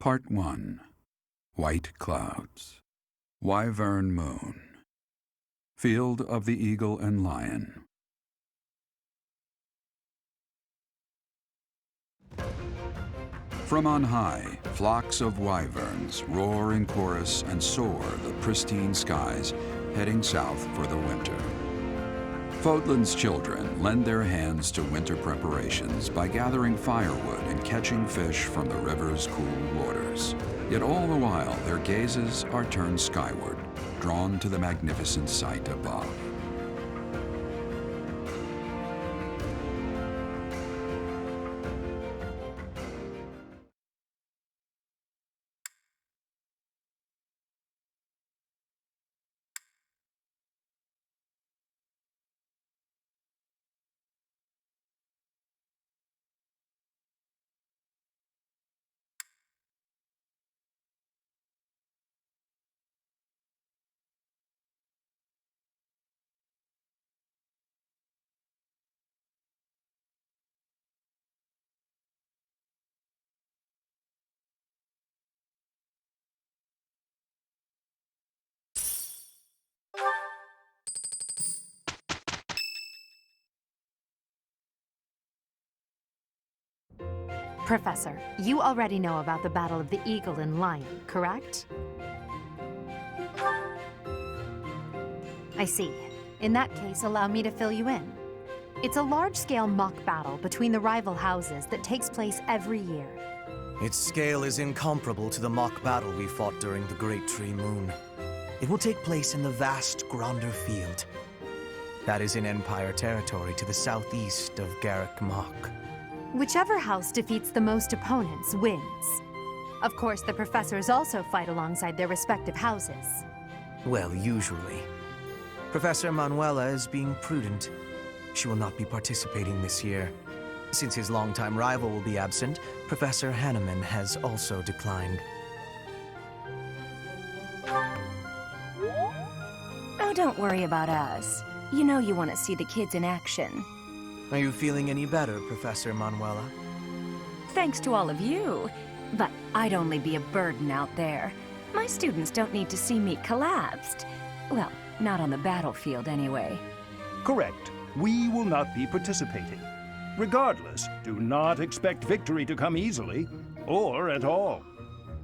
Part 1. White Clouds. Wyvern Moon. Field of the Eagle and Lion. From on high, flocks of wyverns roar in chorus and soar the pristine skies, heading south for the winter. Fodlan's children lend their hands to winter preparations by gathering firewood and catching fish from the river's cool waters. Yet all the while, their gazes are turned skyward, drawn to the magnificent sight above. Professor, you already know about the Battle of the Eagle and Lion, correct? I see. In that case, allow me to fill you in. It's a large-scale mock battle between the rival houses that takes place every year. Its scale is incomparable to the mock battle we fought during the Great Tree Moon. It will take place in the vast Gronder Field. That is in Empire territory to the southeast of Garrick Mach. Whichever house defeats the most opponents wins. Of course, the professors also fight alongside their respective houses. Well, usually. Professor Manuela is being prudent. She will not be participating this year. Since his longtime rival will be absent, Professor Hanneman has also declined. Oh, don't worry about us. You know you want to see the kids in action. Are you feeling any better, Professor Manuela? Thanks to all of you. But I'd only be a burden out there. My students don't need to see me collapsed. Well, not on the battlefield anyway. Correct. We will not be participating. Regardless, do not expect victory to come easily, or at all.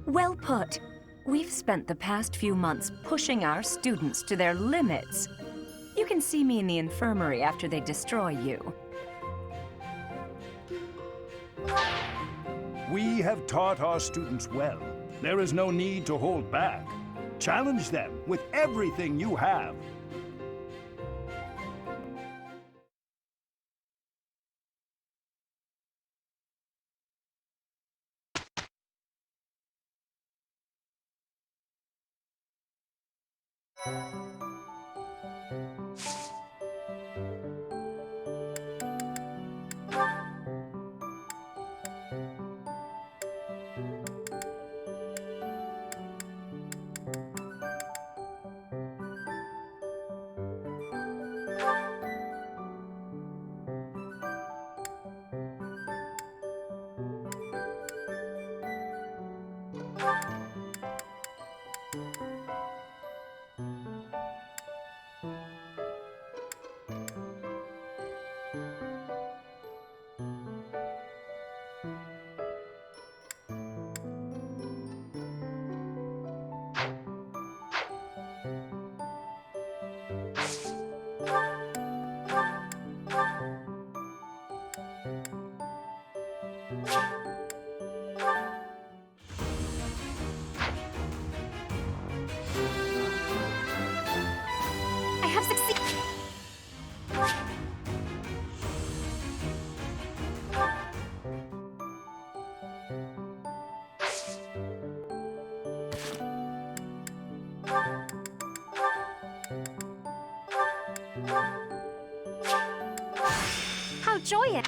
Well put. We've spent the past few months pushing our students to their limits. You can see me in the infirmary after they destroy you. We have taught our students well. There is no need to hold back. Challenge them with everything you have. I have succeeded! How joyous!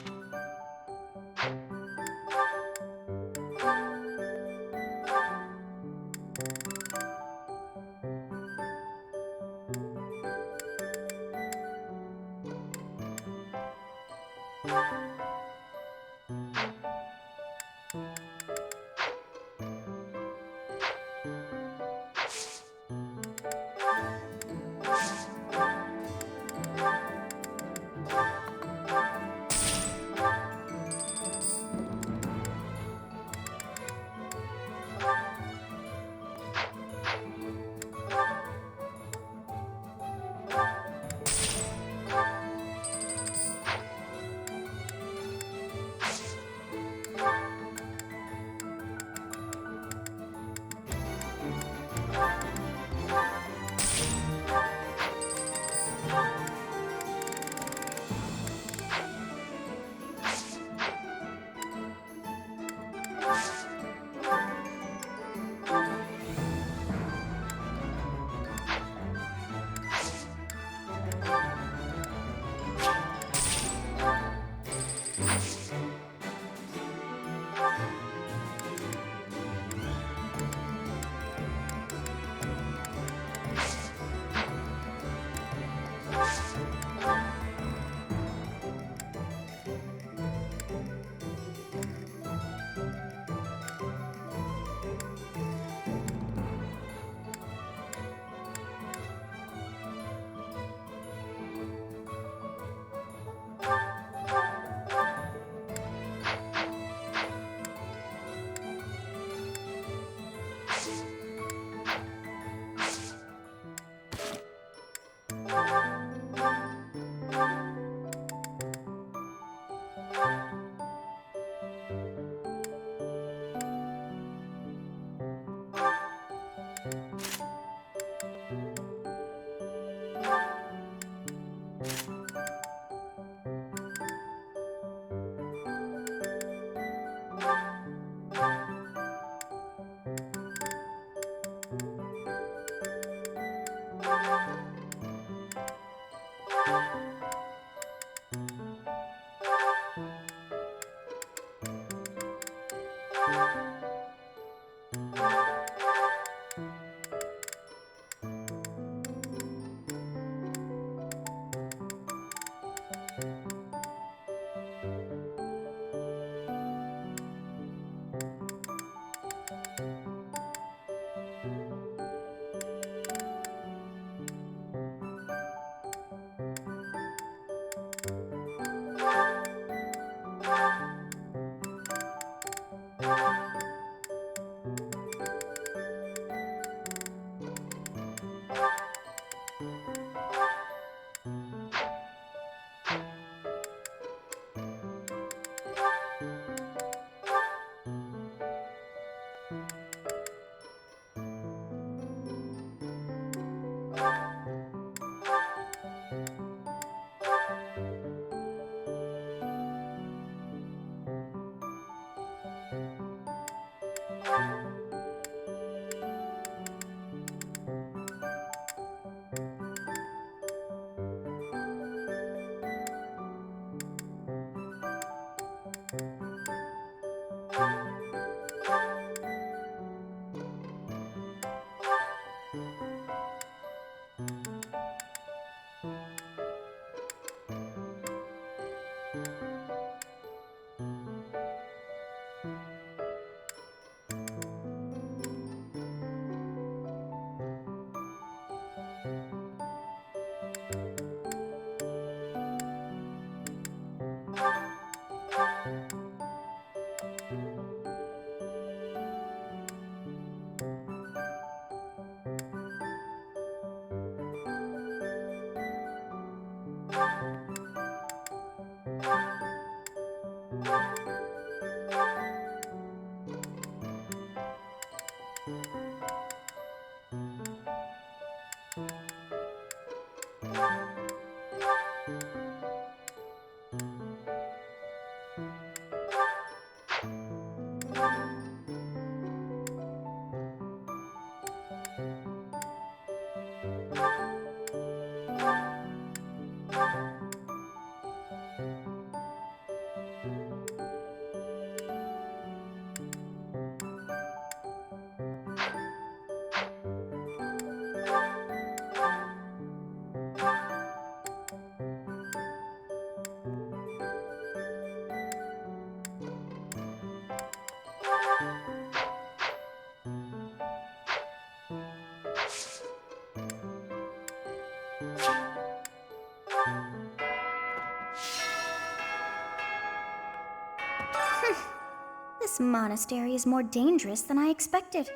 This monastery is more dangerous than I expected.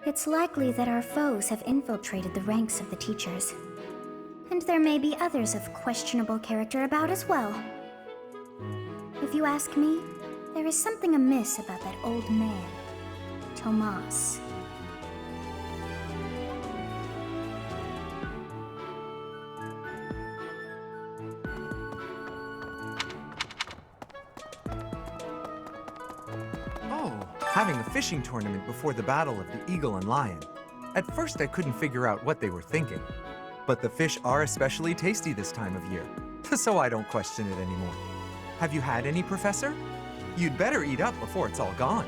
It's likely that our foes have infiltrated the ranks of the teachers. And there may be others of questionable character about as well. If you ask me, there is something amiss about that old man, Tomas. Having a fishing tournament before the Battle of the Eagle and Lion. At first I couldn't figure out what they were thinking. But the fish are especially tasty this time of year, so I don't question it anymore. Have you had any, Professor? You'd better eat up before it's all gone.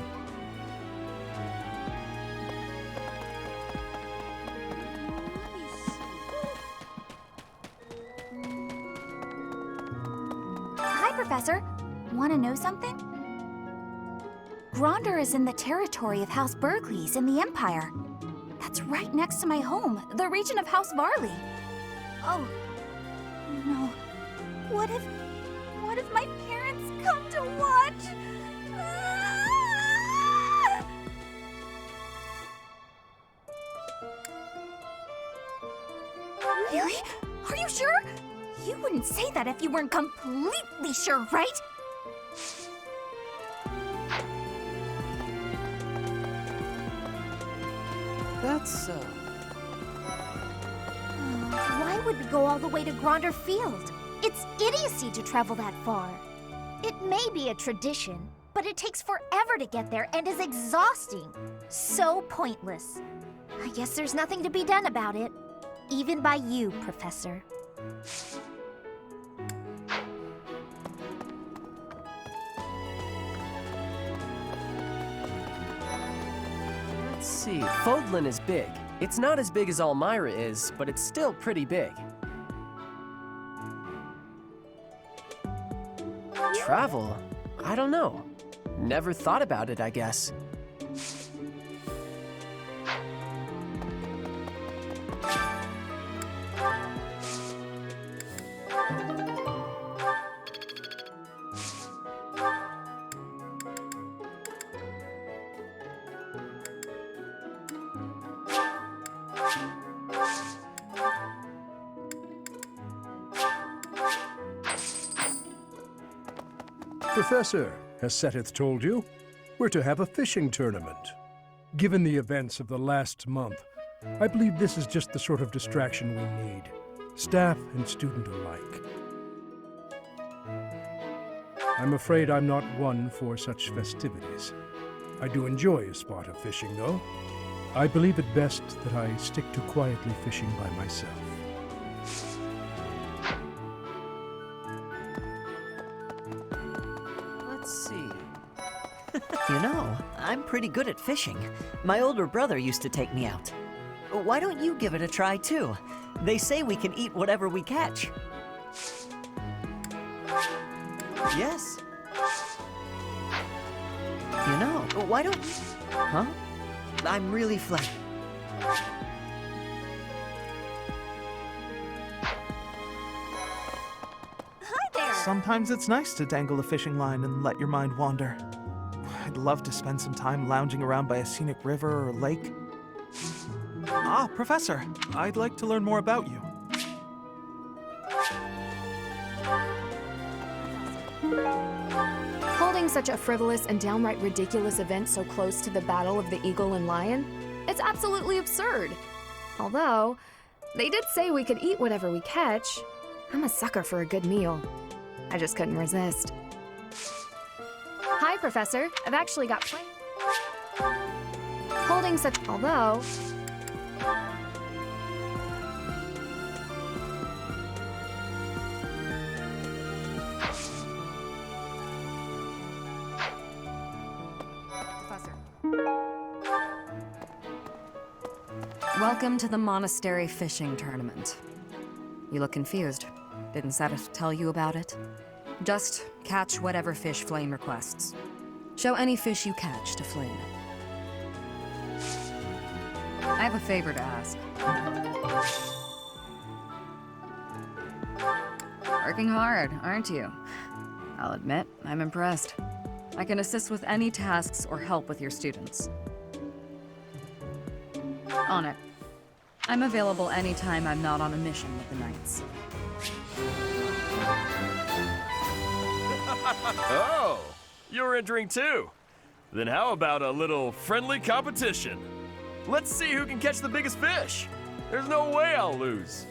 Hi, Professor. Want to know something? Gronder is in the territory of House Berkeley's in the Empire. That's right next to my home, the region of House Varley. Oh, no. What if my parents come to watch? Ah! Really? Are you sure? You wouldn't say that if you weren't completely sure, right? That's, Why would we go all the way to Gronder Field? It's idiocy to travel that far. It may be a tradition, but it takes forever to get there and is exhausting. So pointless. I guess there's nothing to be done about it. Even by you, Professor. see. Fodlan is big. It's not as big as Almyra is, but it's still pretty big. Travel? I don't know. Never thought about it, I guess. Professor, has Seteth told you? We're to have a fishing tournament. Given the events of the last month, I believe this is just the sort of distraction we need, staff and student alike. I'm afraid I'm not one for such festivities. I do enjoy a spot of fishing, though. I believe it best that I stick to quietly fishing by myself. Let's see. You know, I'm pretty good at fishing. My older brother used to take me out. Why don't you give it a try, too? They say we can eat whatever we catch. Yes. You know, why don't... Huh? I'm really flattered. Hi there! Sometimes it's nice to dangle a fishing line and let your mind wander. I'd love to spend some time lounging around by a scenic river or lake. Ah, Professor, I'd like to learn more about you. Holding such a frivolous and downright ridiculous event so close to the Battle of the Eagle and Lion? It's absolutely absurd. Although, they did say we could eat whatever we catch. I'm a sucker for a good meal. I just couldn't resist. Hi, Professor. I've actually got holding such... Although... Welcome to the Monastery fishing tournament. You look confused. Didn't Seteth tell you about it? Just catch whatever fish Flayn requests. Show any fish you catch to Flayn. I have a favor to ask. Working hard, aren't you? I'll admit, I'm impressed. I can assist with any tasks or help with your students. On it. I'm available anytime I'm not on a mission with the Knights. Oh, you're entering too. Then how about a little friendly competition? Let's see who can catch the biggest fish. There's no way I'll lose.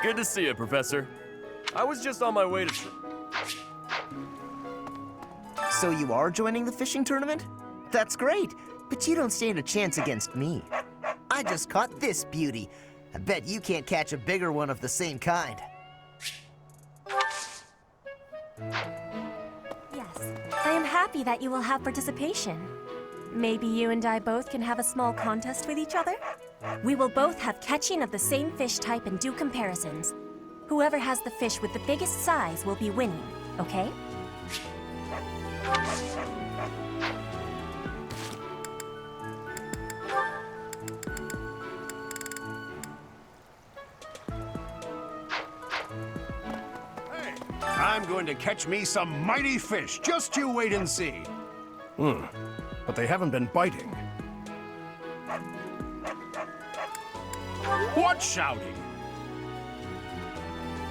Good to see you, Professor. I was just on my way to... So you are joining the fishing tournament? That's great, but you don't stand a chance against me. I just caught this beauty. I bet you can't catch a bigger one of the same kind. Yes, I am happy that you will have participation. Maybe you and I both can have a small contest with each other? We will both have catching of the same fish type and do comparisons. Whoever has the fish with the biggest size will be winning, okay? I'm going to catch me some mighty fish. Just you wait and see. But they haven't been biting. What shouting?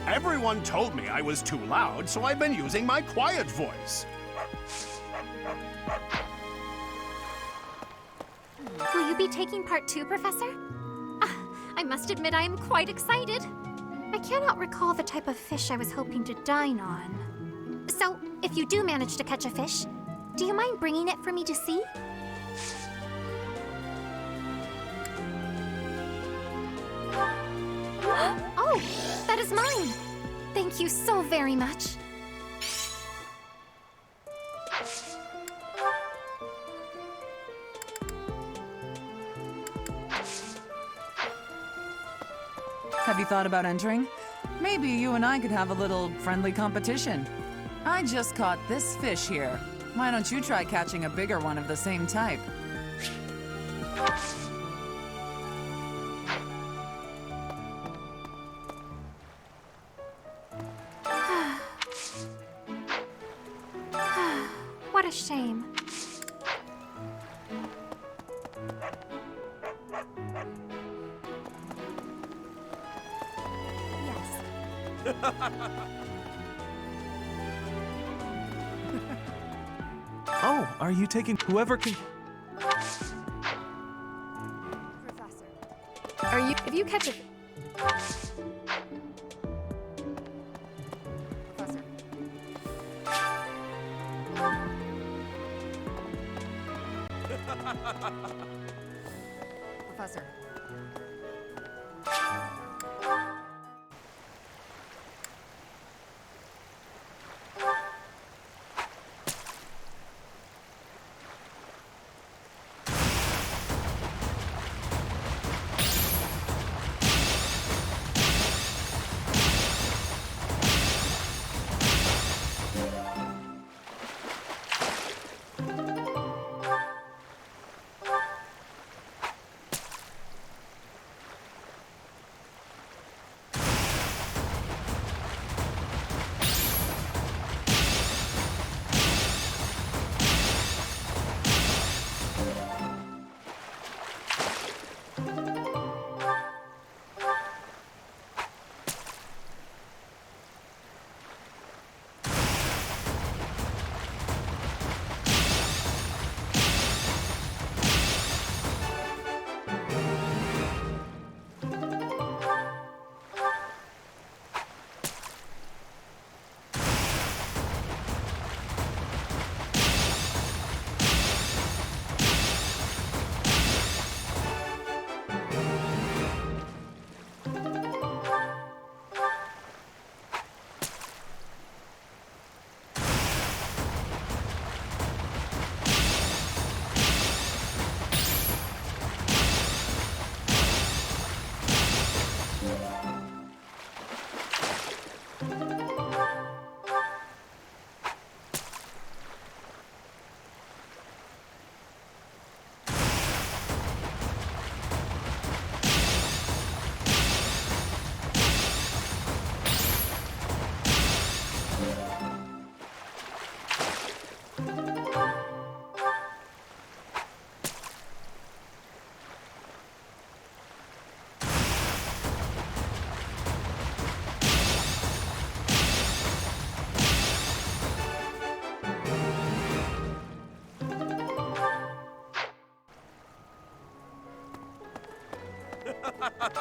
Everyone told me I was too loud, so I've been using my quiet voice. Will you be taking part too, Professor? I must admit I am quite excited. I cannot recall the type of fish I was hoping to dine on. So, if you do manage to catch a fish, do you mind bringing it for me to see? Oh, that is mine! Thank you so very much. Have you thought about entering? Maybe you and I could have a little friendly competition. I just caught this fish here. Why don't you try catching a bigger one of the same type? What a shame. Oh, are you taking whoever can... Are you... If you catch a... Professor. Professor.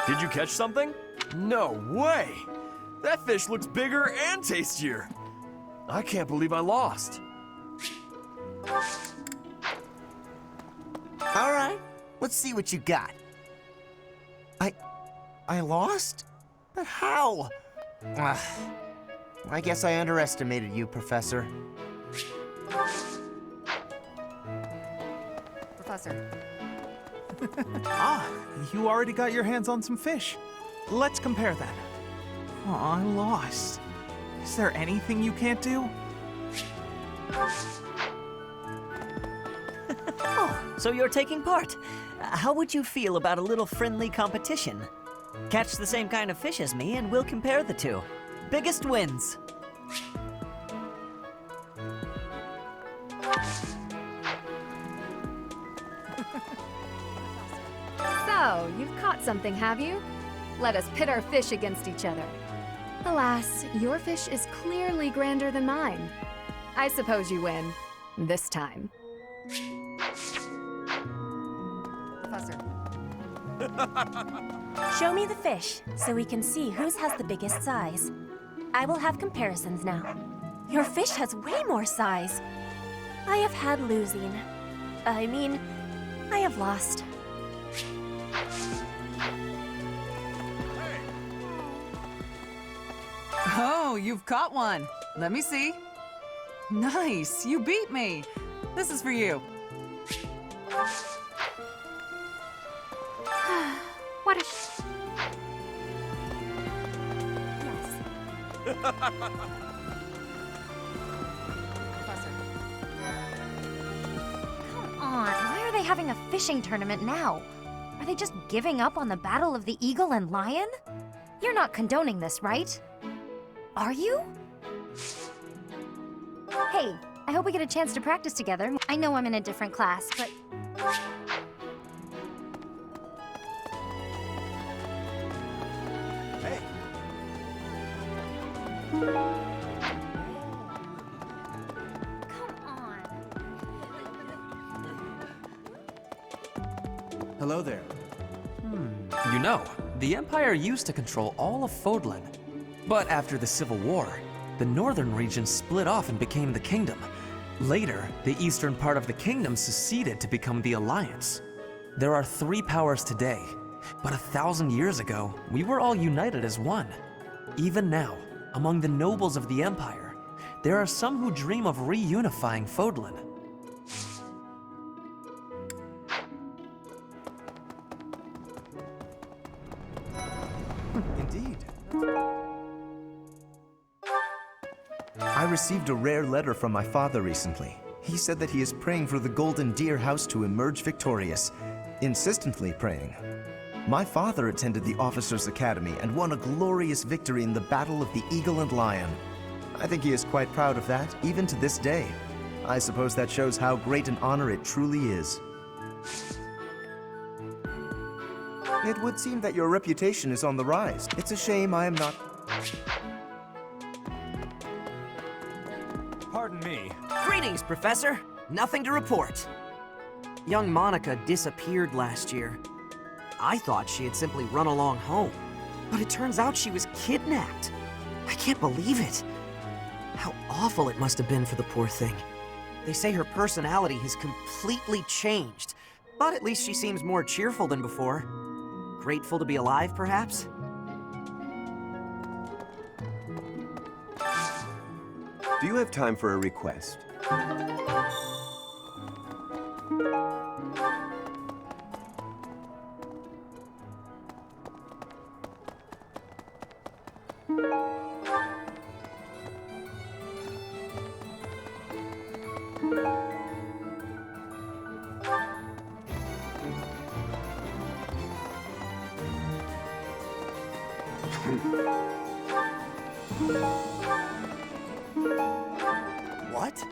Did you catch something? No way! That fish looks bigger and tastier. I can't believe I lost. All right, let's see what you got. I lost? But how? I guess I underestimated you, Professor. Professor. Ah, you already got your hands on some fish. Let's compare then. Oh, I lost. Is there anything you can't do? Oh, so you're taking part. How would you feel about a little friendly competition? Catch the same kind of fish as me and we'll compare the two. Biggest wins. So, you've caught something, have you? Let us pit our fish against each other. Alas, your fish is clearly grander than mine. I suppose you win. This time. Professor. Show me the fish, so we can see whose has the biggest size. I will have comparisons now. Your fish has way more size. I have had losing. I mean, I have lost. Oh, you've caught one. Let me see. Nice, you beat me. This is for you. What a Come on, why are they having a fishing tournament now? Are they just giving up on the Battle of the Eagle and Lion? You're not condoning this, right? Are you? Hey, I hope we get a chance to practice together. I know I'm in a different class, but... Hey! Hello there. You know, the Empire used to control all of Fodlan. But after the Civil War, the northern region split off and became the Kingdom. Later, the eastern part of the Kingdom seceded to become the Alliance. There are 3 powers today, but 1,000 years ago, we were all united as one. Even now, among the nobles of the Empire, there are some who dream of reunifying Fodlan. Indeed. I received a rare letter from my father recently. He said that he is praying for the Golden Deer House to emerge victorious. Insistently praying. My father attended the Officers' Academy and won a glorious victory in the Battle of the Eagle and Lion. I think he is quite proud of that, even to this day. I suppose that shows how great an honor it truly is. It would seem that your reputation is on the rise. It's a shame I am not... Pardon me. Greetings, Professor. Nothing to report. Young Monica disappeared last year. I thought she had simply run along home, but it turns out she was kidnapped. I can't believe it. How awful it must have been for the poor thing. They say her personality has completely changed, but at least she seems more cheerful than before. Grateful to be alive, perhaps? Do you have time for a request? What?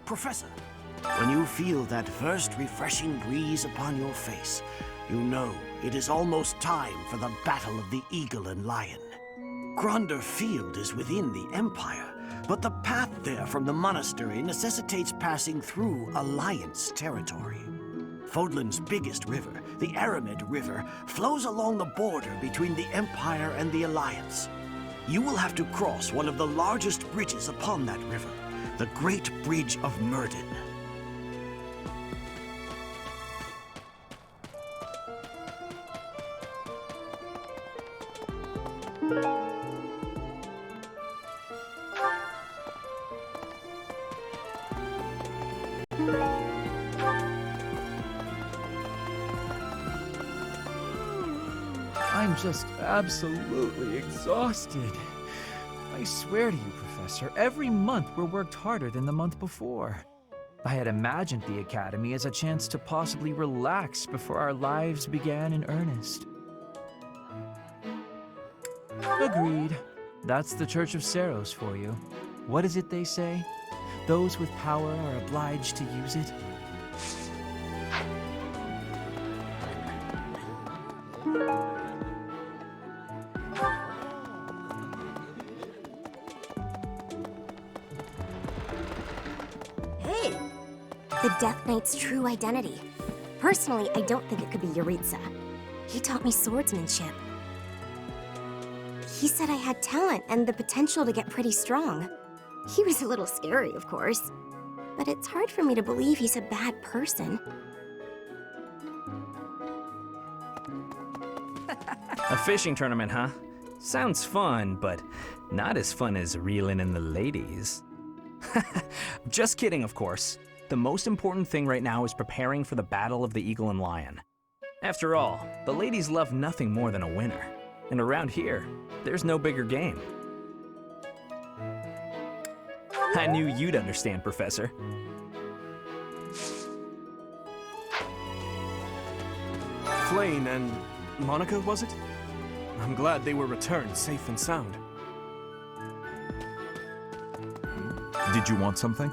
Professor, when you feel that first refreshing breeze upon your face, you know it is almost time for the Battle of the Eagle and Lion. Gronder Field is within the Empire, but the path there from the Monastery necessitates passing through Alliance territory. Fodlan's biggest river, the Aramid River, flows along the border between the Empire and the Alliance. You will have to cross one of the largest bridges upon that river, the Great Bridge of Myrden. I'm just absolutely exhausted. I swear to you, Professor, every month we're worked harder than the month before. I had imagined the Academy as a chance to possibly relax before our lives began in earnest. Agreed. That's the Church of Seros for you. What is it they say? Those with power are obliged to use it. Hey! The Death Knight's true identity. Personally, I don't think it could be Yuritsa. He taught me swordsmanship. He said I had talent and the potential to get pretty strong. He was a little scary, of course. But it's hard for me to believe he's a bad person. A fishing tournament, huh? Sounds fun, but not as fun as reeling in the ladies. Just kidding, of course. The most important thing right now is preparing for the Battle of the Eagle and Lion. After all, the ladies love nothing more than a winner. And around here, there's no bigger game. I knew you'd understand, Professor. Flayn and Monica, was it? I'm glad they were returned safe and sound. Did you want something?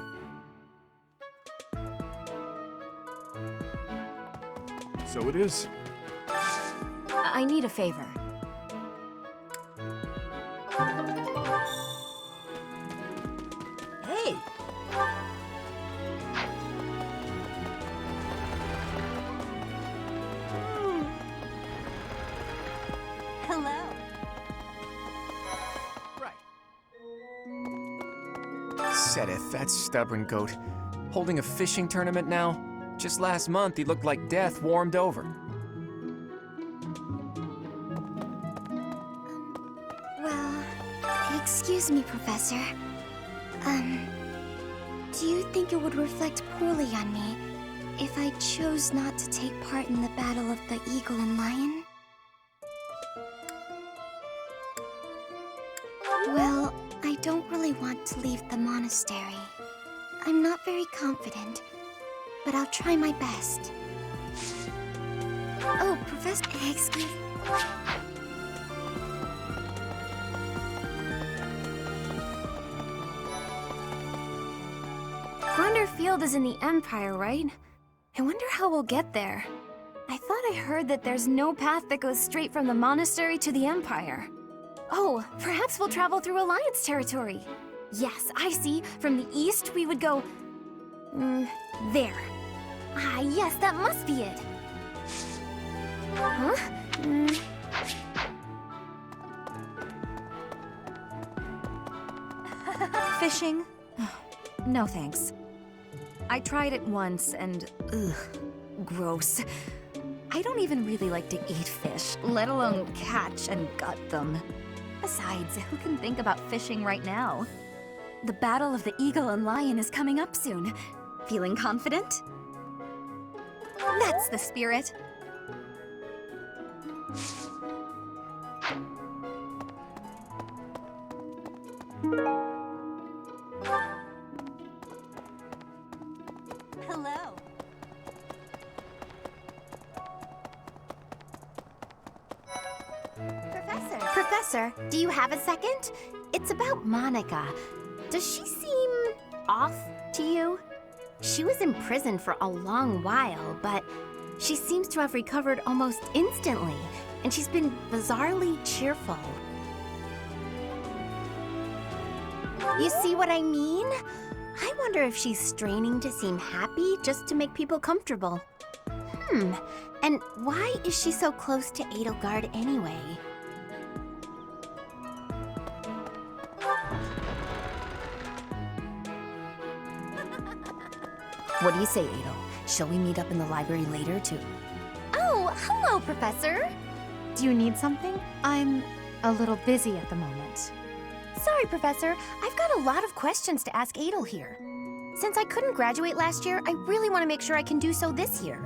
So it is. I need a favor. Hey! Hello. Sedith, that stubborn goat. Holding a fishing tournament now? Just last month, he looked like death warmed over. Well, excuse me, Professor. Do you think it would reflect poorly on me if I chose not to take part in the Battle of the Eagle and Lion? Well, I don't really want to leave the monastery. I'm not very confident, but I'll try my best. Oh, Professor, excuse me. Gronder Field is in the Empire, right? I wonder how we'll get there. I thought I heard that there's no path that goes straight from the monastery to the Empire. Oh, perhaps we'll travel through Alliance territory. Yes, I see. From the east, we would go... there. Ah, yes, that must be it. Huh? Fishing? No thanks. I tried it once and, ugh, gross. I don't even really like to eat fish, let alone catch and gut them. Besides, who can think about fishing right now? The Battle of the Eagle and Lion is coming up soon. Feeling confident? That's the spirit. Hello. Professor, do you have a second? It's about Monica. Does she seem off to you? She was in prison for a long while, but she seems to have recovered almost instantly, and she's been bizarrely cheerful. You see what I mean? I wonder if she's straining to seem happy just to make people comfortable. And why is she so close to Edelgard anyway? What do you say, Adel? Shall we meet up in the library later to... Oh, hello, Professor! Do you need something? I'm a little busy at the moment. Sorry, Professor. I've got a lot of questions to ask Adel here. Since I couldn't graduate last year, I really want to make sure I can do so this year.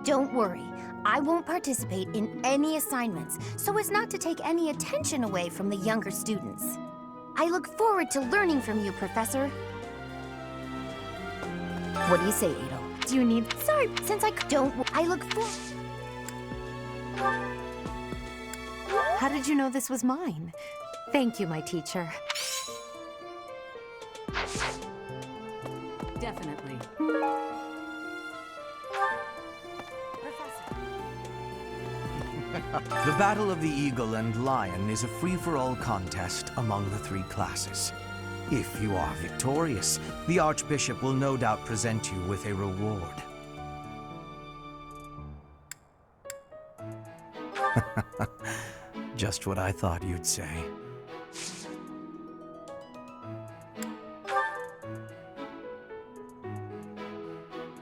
Don't worry. I won't participate in any assignments, so as not to take any attention away from the younger students. I look forward to learning from you, Professor. What do you say, Adel? Do you need... Sorry, since I don't... I look for... How did you know this was mine? Thank you, my teacher. Definitely. The Battle of the Eagle and Lion is a free-for-all contest among the three classes. If you are victorious, the Archbishop will no doubt present you with a reward. Just what I thought you'd say.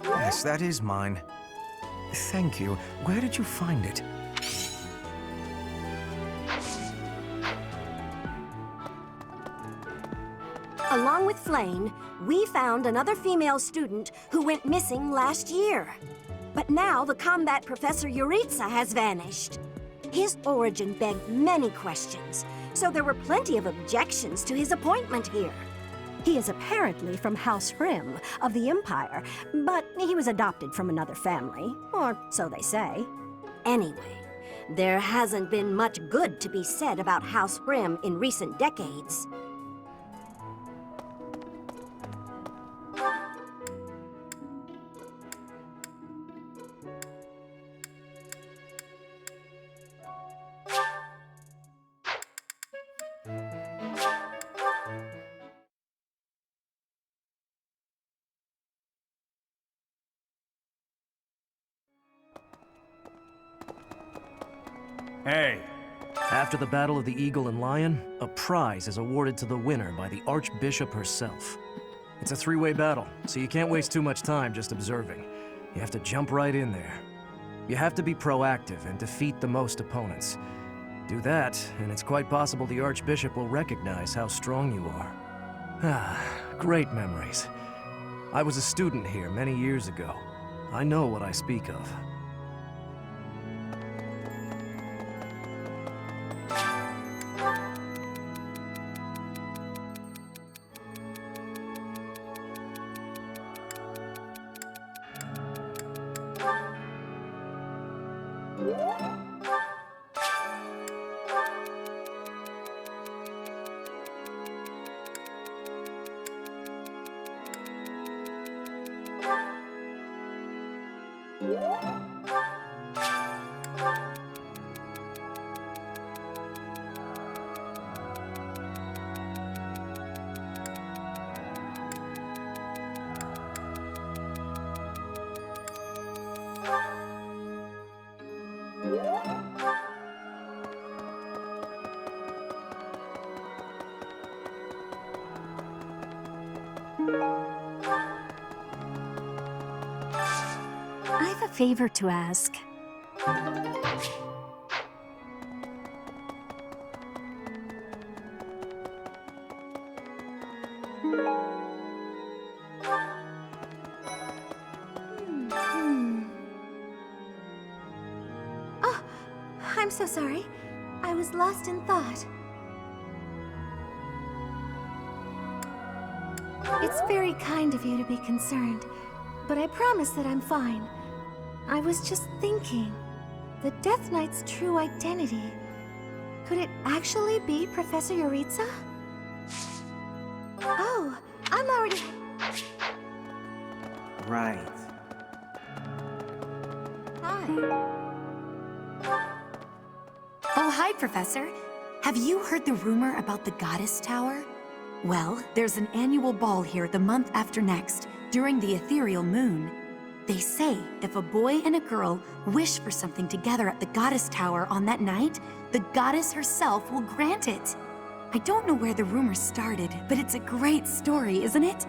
Yes, that is mine. Thank you. Where did you find it? A Along with Flayn, we found another female student who went missing last year. But now the combat professor Yuritsa has vanished. His origin begged many questions, so there were plenty of objections to his appointment here. He is apparently from House Rim of the Empire, but he was adopted from another family, or so they say. Anyway, there hasn't been much good to be said about House Rim in recent decades. Hey! After the Battle of the Eagle and Lion, a prize is awarded to the winner by the Archbishop herself. It's a three-way battle, so you can't waste too much time just observing. You have to jump right in there. You have to be proactive and defeat the most opponents. Do that, and it's quite possible the Archbishop will recognize how strong you are. Ah, great memories. I was a student here many years ago. I know what I speak of. I have a favor to ask. Oh, I'm so sorry. I was lost in thought. It's very kind of you to be concerned, but I promise that I'm fine. I was just thinking, the Death Knight's true identity, could it actually be Professor Yuritsa? Oh, I'm already... Right. Hi. Oh, hi, Professor. Have you heard the rumor about the Goddess Tower? Well, there's an annual ball here the month after next, during the ethereal moon. They say if a boy and a girl wish for something together at the Goddess Tower on that night, the goddess herself will grant it. I don't know where the rumor started, but it's a great story, isn't it?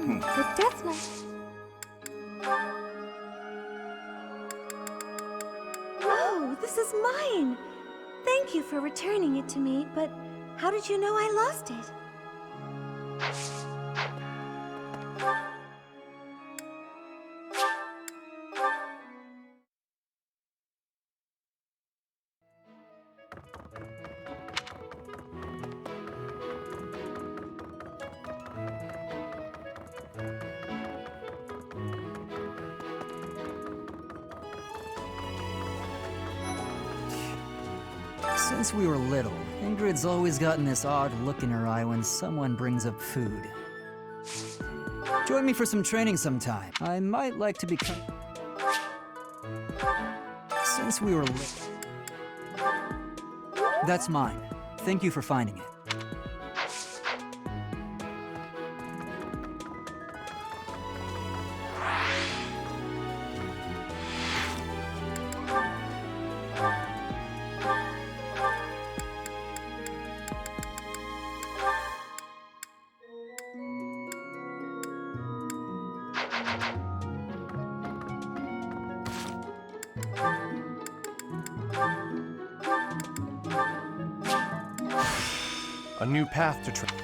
The Death Knight... Oh, this is mine! Thank you for returning it to me, but how did you know I lost it? Since we were little, Ingrid's always gotten this odd look in her eye when someone brings up food. Join me for some training sometime. I might like to become... Since we were little... That's mine. Thank you for finding it. A new path to travel.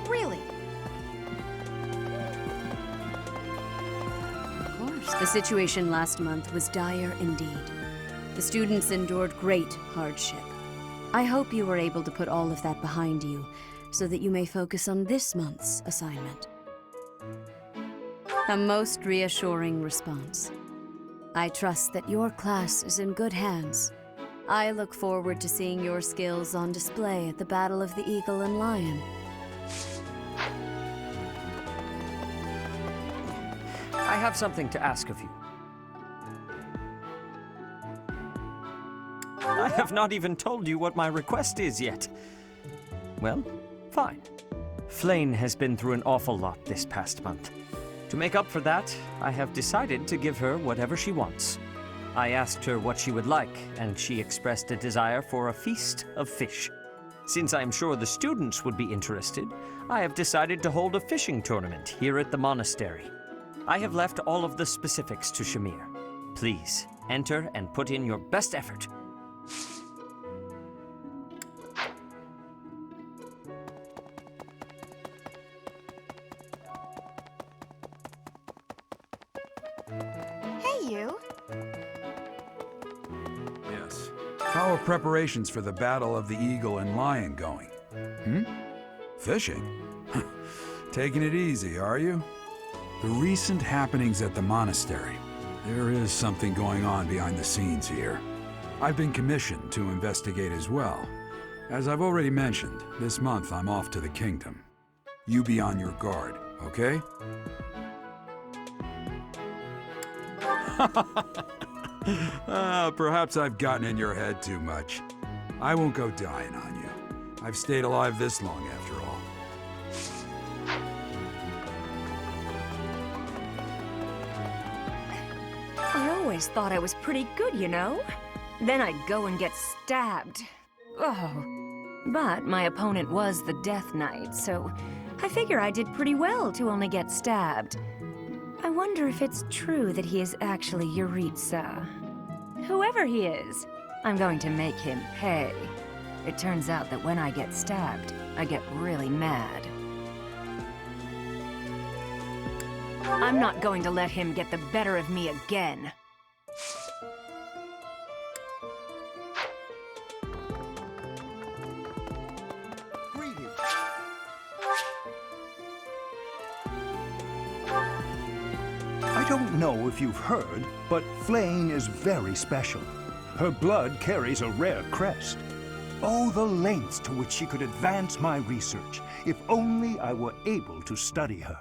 Really? Of course. The situation last month was dire indeed. The students endured great hardship. I hope you were able to put all of that behind you, so that you may focus on this month's assignment. A most reassuring response. I trust that your class is in good hands. I look forward to seeing your skills on display at the Battle of the Eagle and Lion. I have something to ask of you. I have not even told you what my request is yet. Well, fine. Flayn has been through an awful lot this past month. To make up for that, I have decided to give her whatever she wants. I asked her what she would like, and she expressed a desire for a feast of fish. Since I am sure the students would be interested, I have decided to hold a fishing tournament here at the monastery. I have left all of the specifics to Shamir. Please, enter and put in your best effort. Hey, you. Yes. How are preparations for the Battle of the Eagle and Lion going? Fishing? Taking it easy, are you? The recent happenings at the monastery. There is something going on behind the scenes here. I've been commissioned to investigate as well. As I've already mentioned, this month I'm off to the kingdom. You be on your guard, okay? Perhaps I've gotten in your head too much. I won't go dying on you. I've stayed alive this long after all. I always thought I was pretty good, you know? Then I'd go and get stabbed. Oh. But my opponent was the Death Knight, so I figure I did pretty well to only get stabbed. I wonder if it's true that he is actually Yuritsa. Whoever he is, I'm going to make him pay. It turns out that when I get stabbed, I get really mad. I'm not going to let him get the better of me again. I don't know if you've heard, but Flayn is very special. Her blood carries a rare crest. Oh, the lengths to which she could advance my research, if only I were able to study her.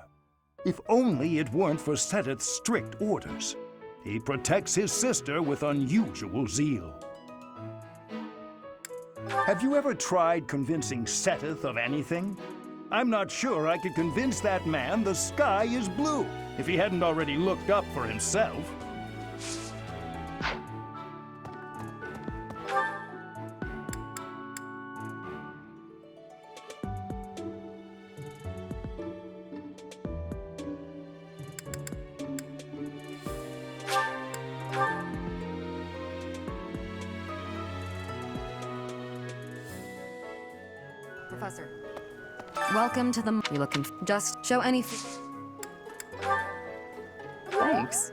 If only it weren't for Seteth's strict orders. He protects his sister with unusual zeal. Have you ever tried convincing Seteth of anything? I'm not sure I could convince that man the sky is blue, if he hadn't already looked up for himself. Professor. Welcome to the... You looking... Just show any... Thanks.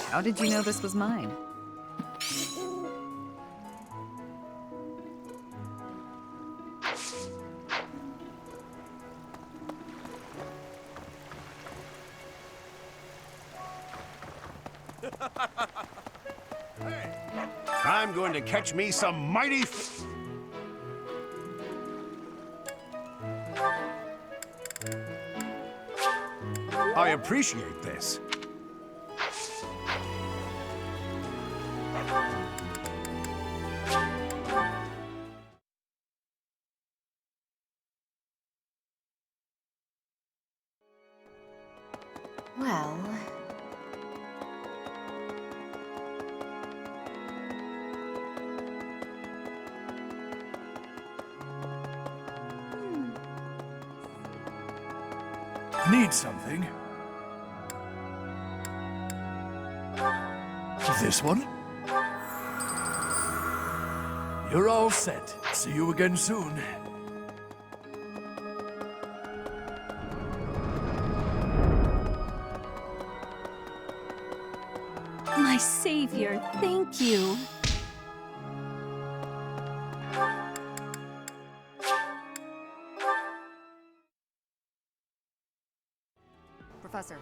How did you know this was mine? I'm going to catch me some mighty... I appreciate this. Well... Need something? This one? You're all set. See you again soon. My savior, thank you. Professor.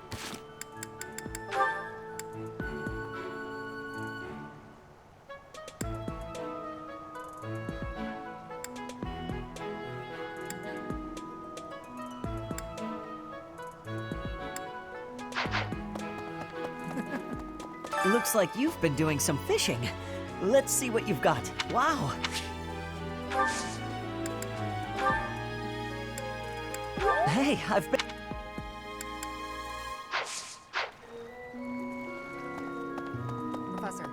Looks like you've been doing some fishing. Let's see what you've got. Wow. Hey, I've been... Professor.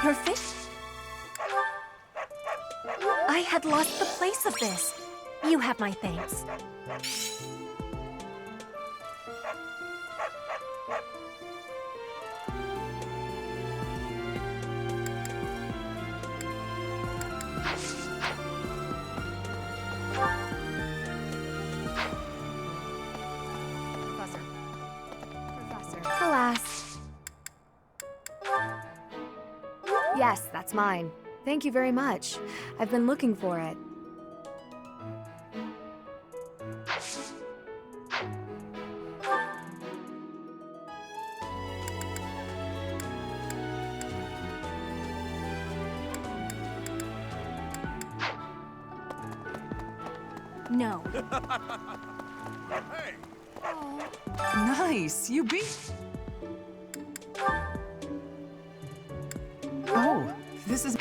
Your fish? I had lost the place of this. You have my thanks. Alas. Yes, that's mine. Thank you very much. I've been looking for it. No. Nice, you beat. Oh, this is.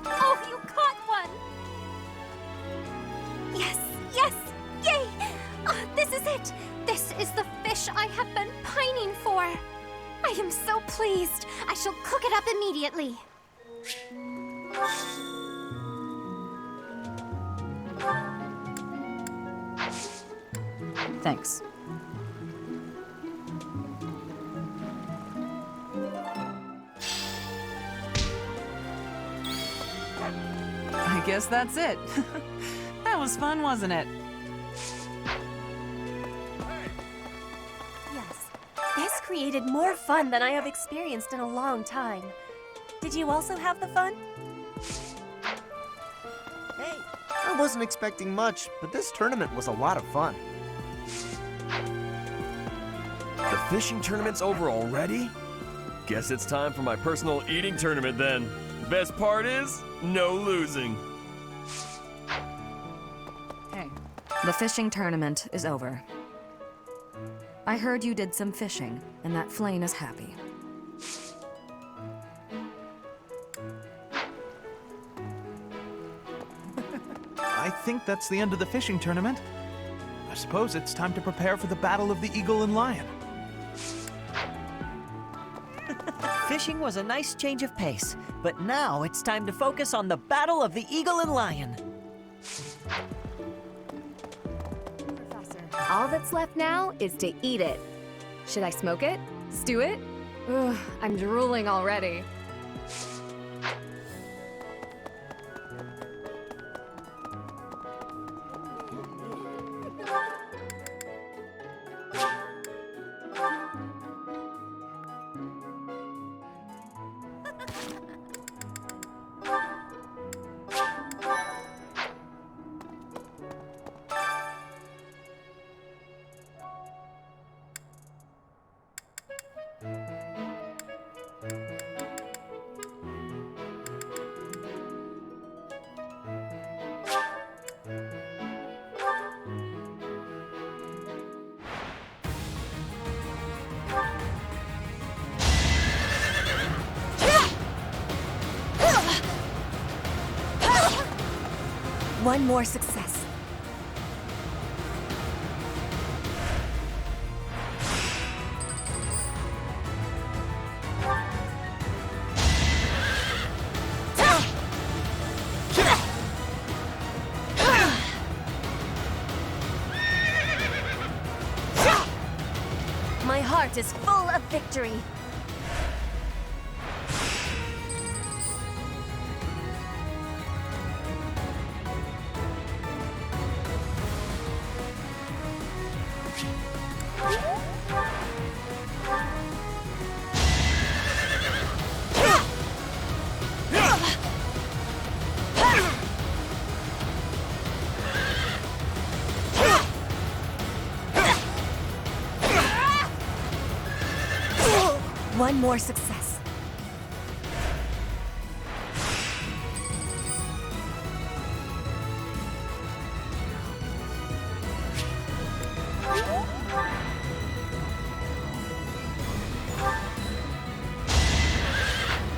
Oh, you caught one! Yes, yes, yay! Oh, this is it! This is the fish I have been pining for! I am so pleased! I shall cook it up immediately! Thanks. I guess that's it. That was fun, wasn't it? Yes. This created more fun than I have experienced in a long time. Did you also have the fun? Hey, I wasn't expecting much, but this tournament was a lot of fun. The fishing tournament's over already? Guess it's time for my personal eating tournament then. Best part is, no losing. Hey. The fishing tournament is over. I heard you did some fishing, and that Flayn is happy. I think that's the end of the fishing tournament. I suppose it's time to prepare for the Battle of the Eagle and Lion. Fishing was a nice change of pace, but now it's time to focus on the Battle of the Eagle and Lion. Professor, all that's left now is to eat it. Should I smoke it? Stew it? Ugh, I'm drooling already. One more success. My heart is full of victory. One more success.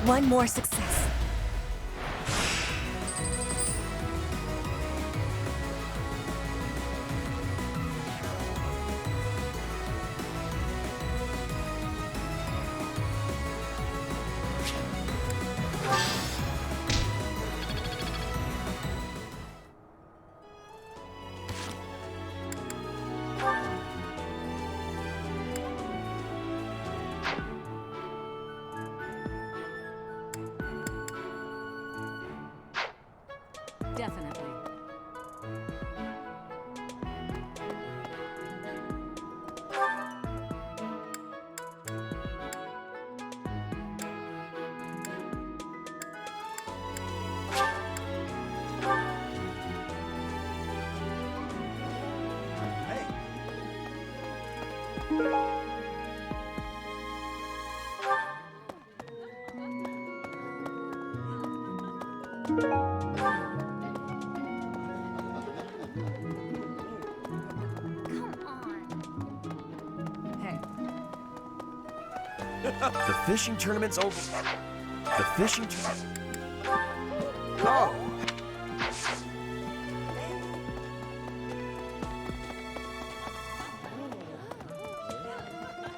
One more success. Definitely. The fishing tournament's over. The fishing Oh!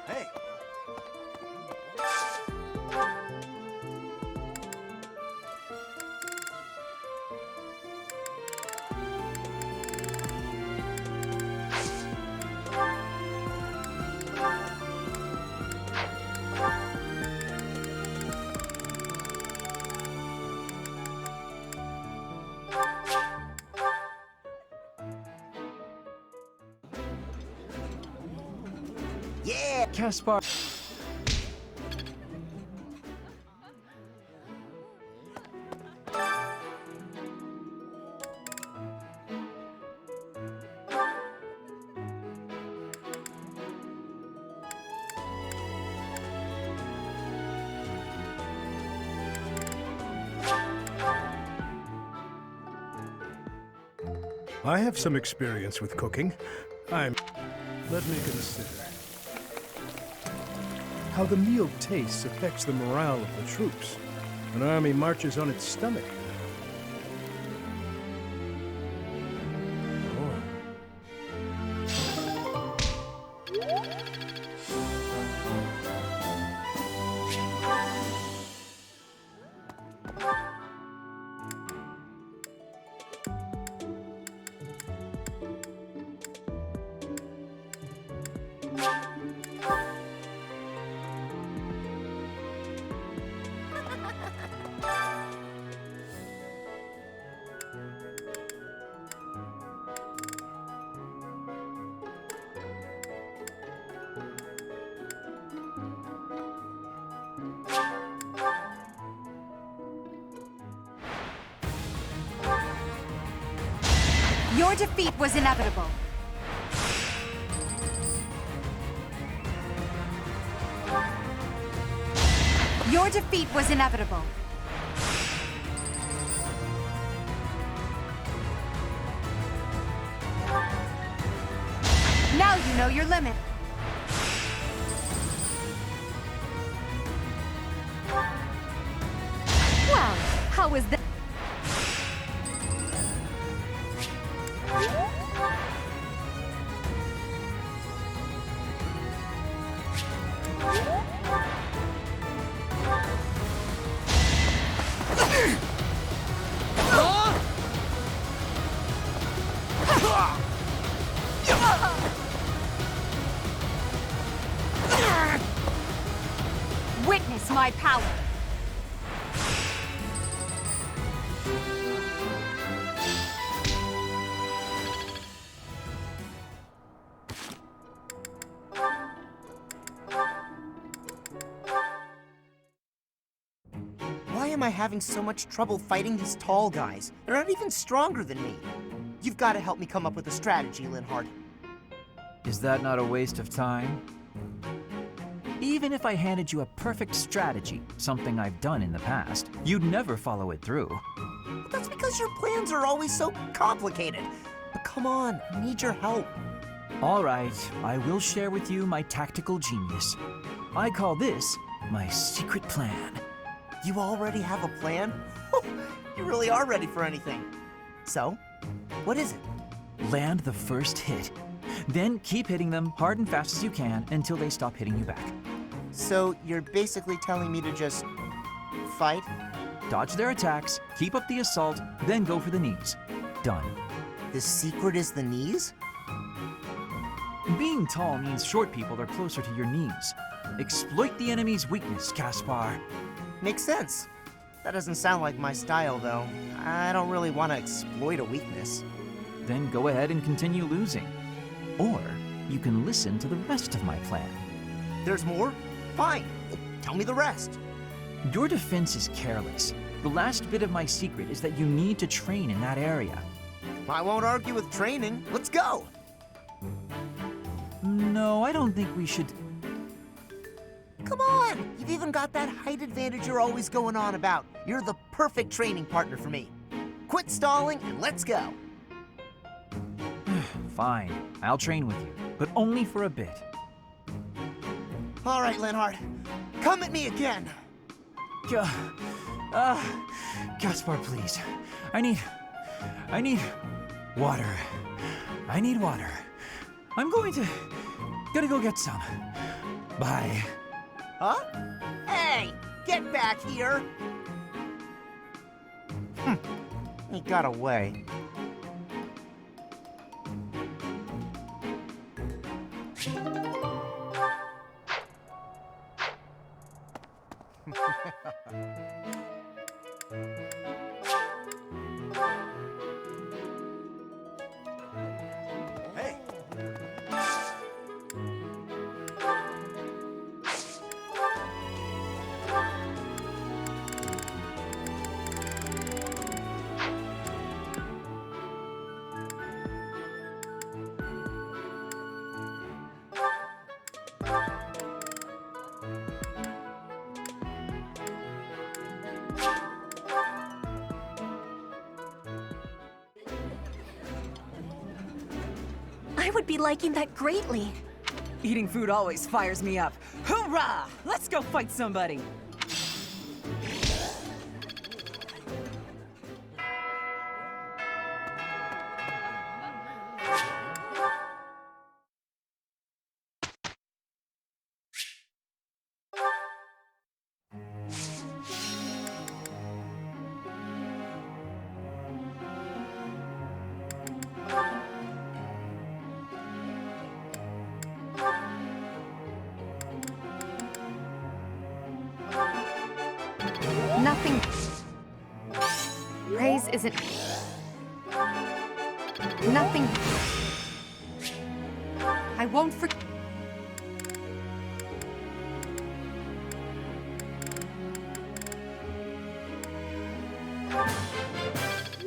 Hey! Yeah! Caspar. I have some experience with cooking. Let me consider. How the meal tastes affects the morale of the troops. An army marches on its stomach. Your defeat was inevitable. Your defeat was inevitable. Now you know your limit. Well, how was that? Witness my power. Why am I having so much trouble fighting these tall guys? They're not even stronger than me. You've got to help me come up with a strategy, Linhardt. Is that not a waste of time? Even if I handed you a perfect strategy, something I've done in the past, you'd never follow it through. That's because your plans are always so complicated. But come on, I need your help. All right, I will share with you my tactical genius. I call this my secret plan. You already have a plan? You really are ready for anything. So, what is it? Land the first hit. Then keep hitting them hard and fast as you can until they stop hitting you back. So, you're basically telling me to just fight? Dodge their attacks, keep up the assault, then go for the knees. Done. The secret is the knees? Being tall means short people are closer to your knees. Exploit the enemy's weakness, Caspar. Makes sense. That doesn't sound like my style, though. I don't really want to exploit a weakness. Then go ahead and continue losing. Or you can listen to the rest of my plan. There's more? Fine. Tell me the rest. Your defense is careless. The last bit of my secret is that you need to train in that area. I won't argue with training. Let's go! No, I don't think we should... Come on! You've even got that height advantage you're always going on about. You're the perfect training partner for me. Quit stalling and let's go. Fine, I'll train with you, but only for a bit. All right, Linhardt. Come at me again. Gaspar, please. I need water. I need water. I'm gotta go get some. Bye. Huh? Hey, get back here! He got away. Hey! I would be liking that greatly. Eating food always fires me up. Hoorah! Let's go fight somebody! Nothing. Praise isn't. Nothing. I won't forget.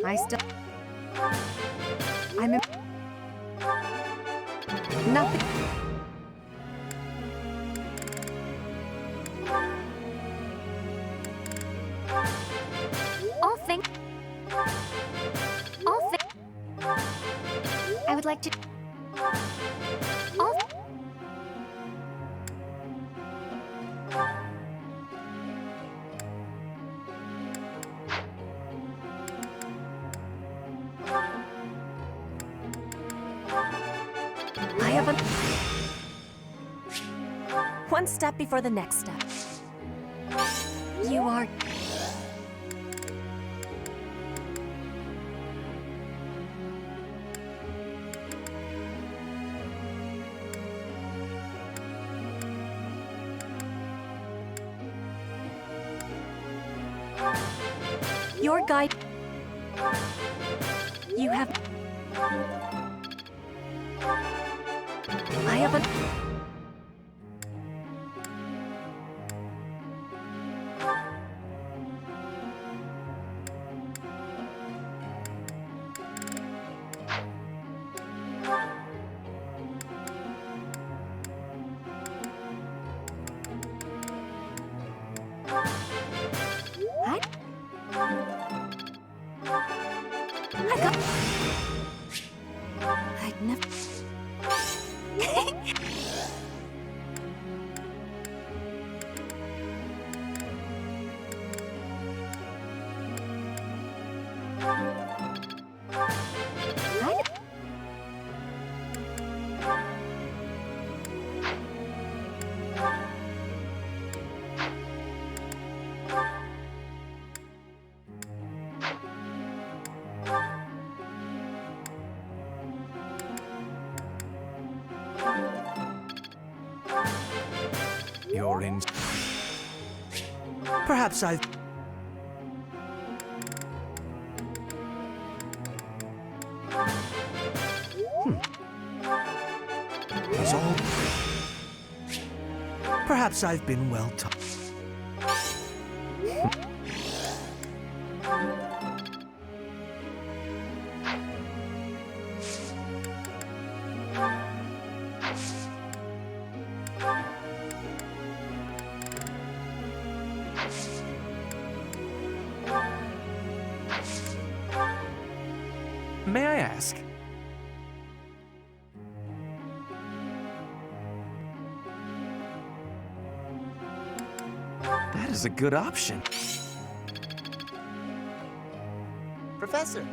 I still. I'm. Nothing. I would like to... I have a... One step before the next step. You are... Your guide... You have... I have a... I'd never... You're in. Perhaps I've. Is all. Perhaps I've been well taught. May I ask? That is a good option. Professor.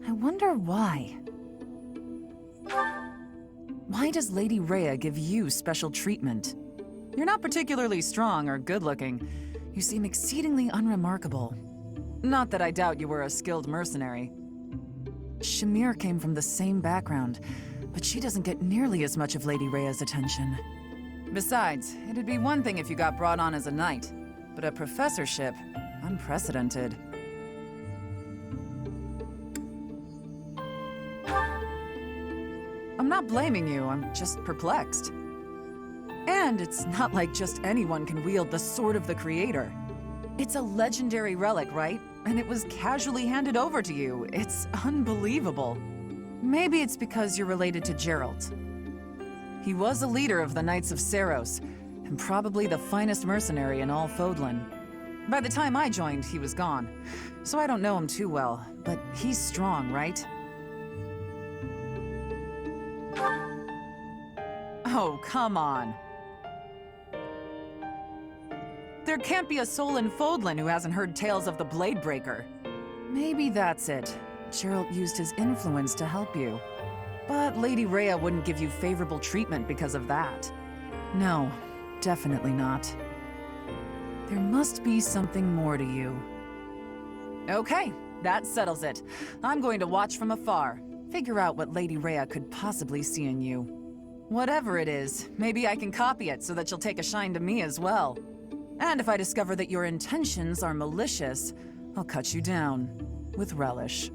I wonder why. Why does Lady Rhea give you special treatment? You're not particularly strong or good-looking. You seem exceedingly unremarkable. Not that I doubt you were a skilled mercenary. Shamir came from the same background, but she doesn't get nearly as much of Lady Rhea's attention. Besides, it'd be one thing if you got brought on as a knight, but a professorship, unprecedented. I'm not blaming you, I'm just perplexed. And it's not like just anyone can wield the Sword of the Creator. It's a legendary relic, right? And it was casually handed over to you. It's unbelievable. Maybe it's because you're related to Geralt. He was a leader of the Knights of Seiros, and probably the finest mercenary in all Fodlan. By the time I joined, he was gone, so I don't know him too well, but he's strong, right? Oh, come on. There can't be a soul in Fodlan who hasn't heard tales of the Bladebreaker. Maybe that's it. Geralt used his influence to help you. But Lady Rhea wouldn't give you favorable treatment because of that. No, definitely not. There must be something more to you. Okay, that settles it. I'm going to watch from afar. Figure out what Lady Rhea could possibly see in you. Whatever it is, maybe I can copy it so that you'll take a shine to me as well. And if I discover that your intentions are malicious, I'll cut you down with relish.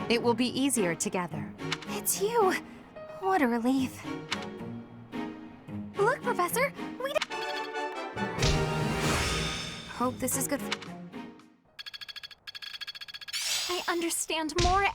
It will be easier together. It's you! What a relief. Look, Professor! We hope this is good. I understand more.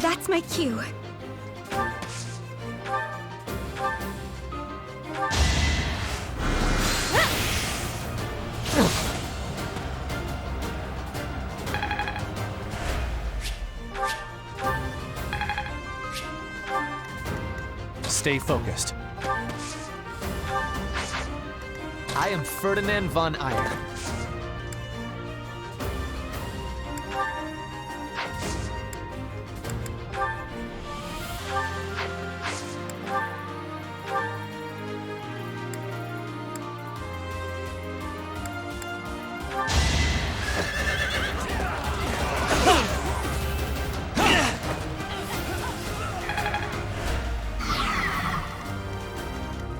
That's my cue. Stay focused. I am Ferdinand von Eyre.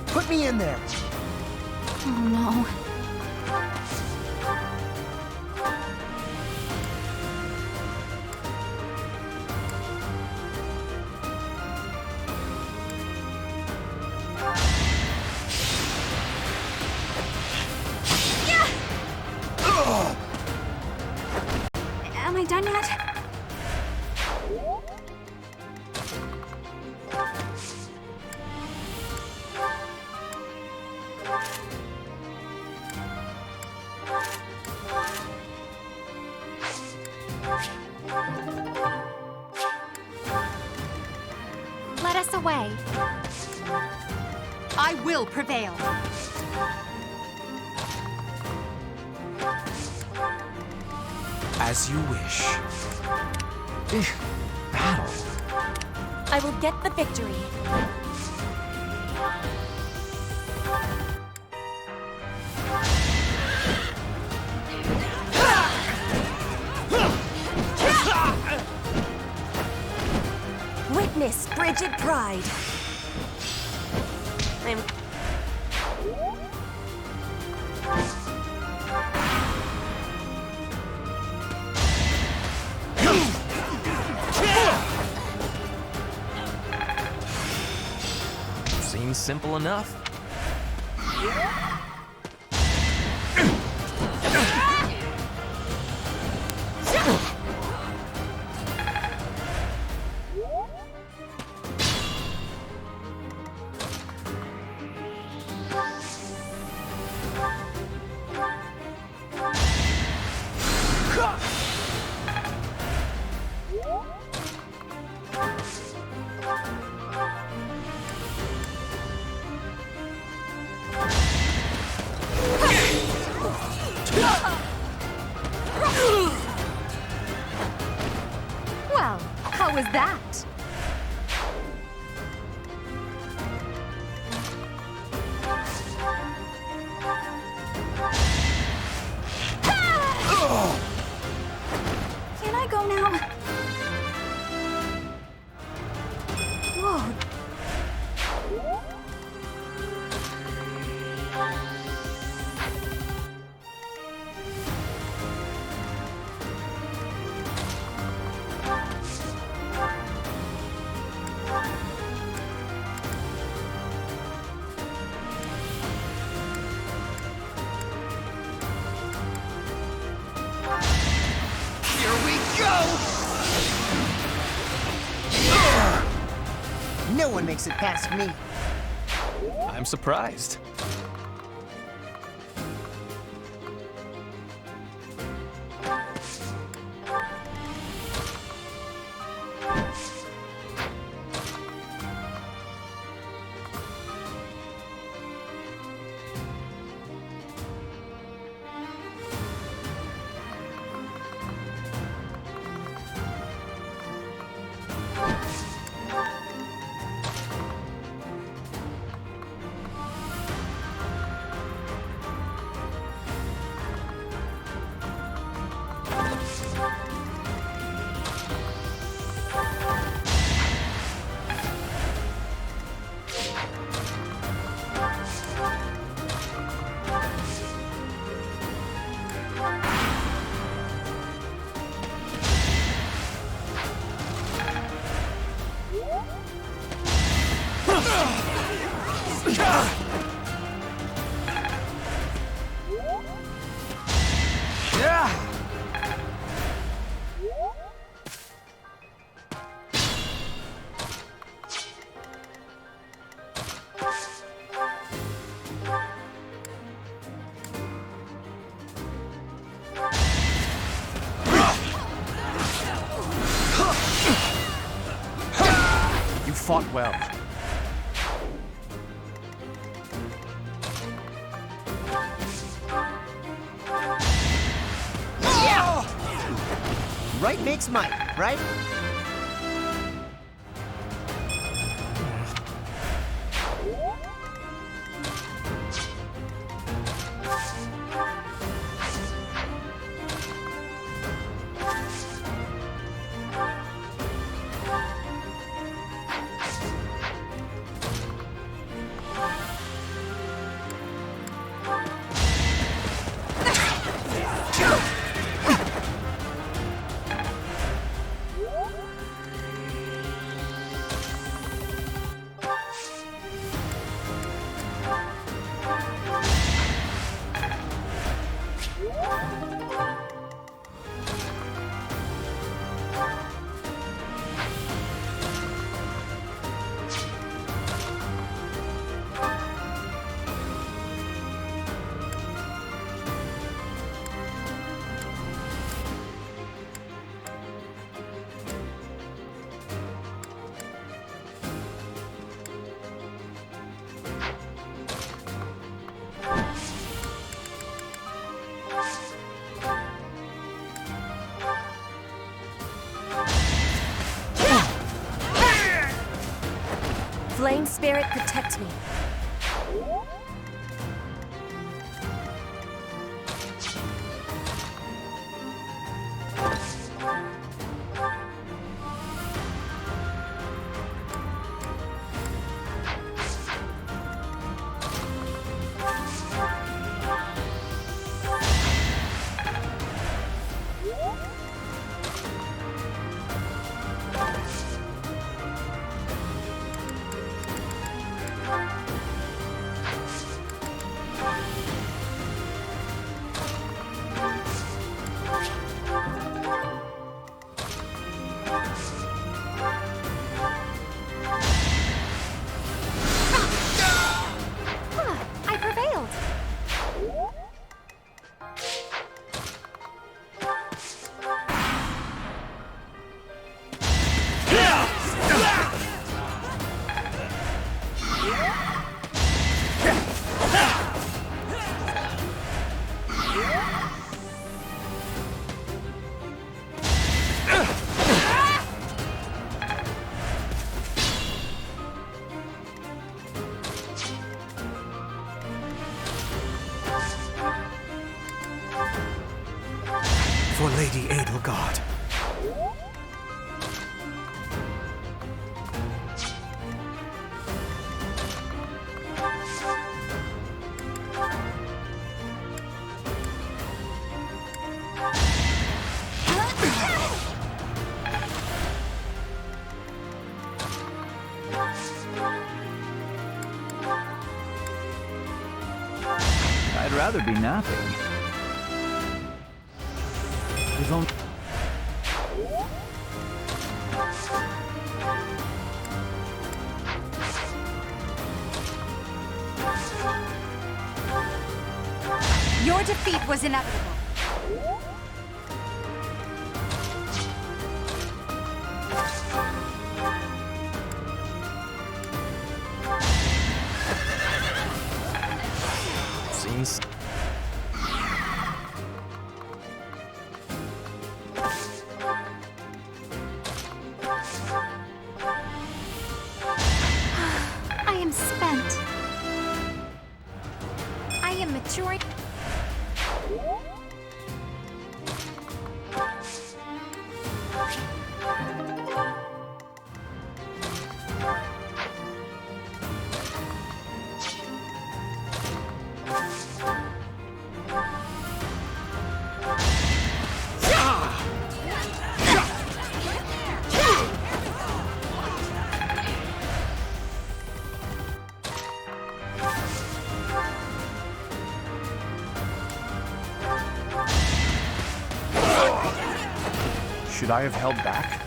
Put me in there. Oh no. Am I done yet? Let us away. I will prevail. As you wish. Battle. I will get the victory. Witness frigid pride. I'm... Seems simple enough. Well, how was that? Can I go now? Whoa. Here we go! No one makes it past me. I'm surprised. fought well. Right makes might, right? Flame Spirit, protect me. For Lady Edelgard. I'd rather be napping. We've only... Your defeat was inevitable. Seems... I am spent. I am maturing. Should I have held back?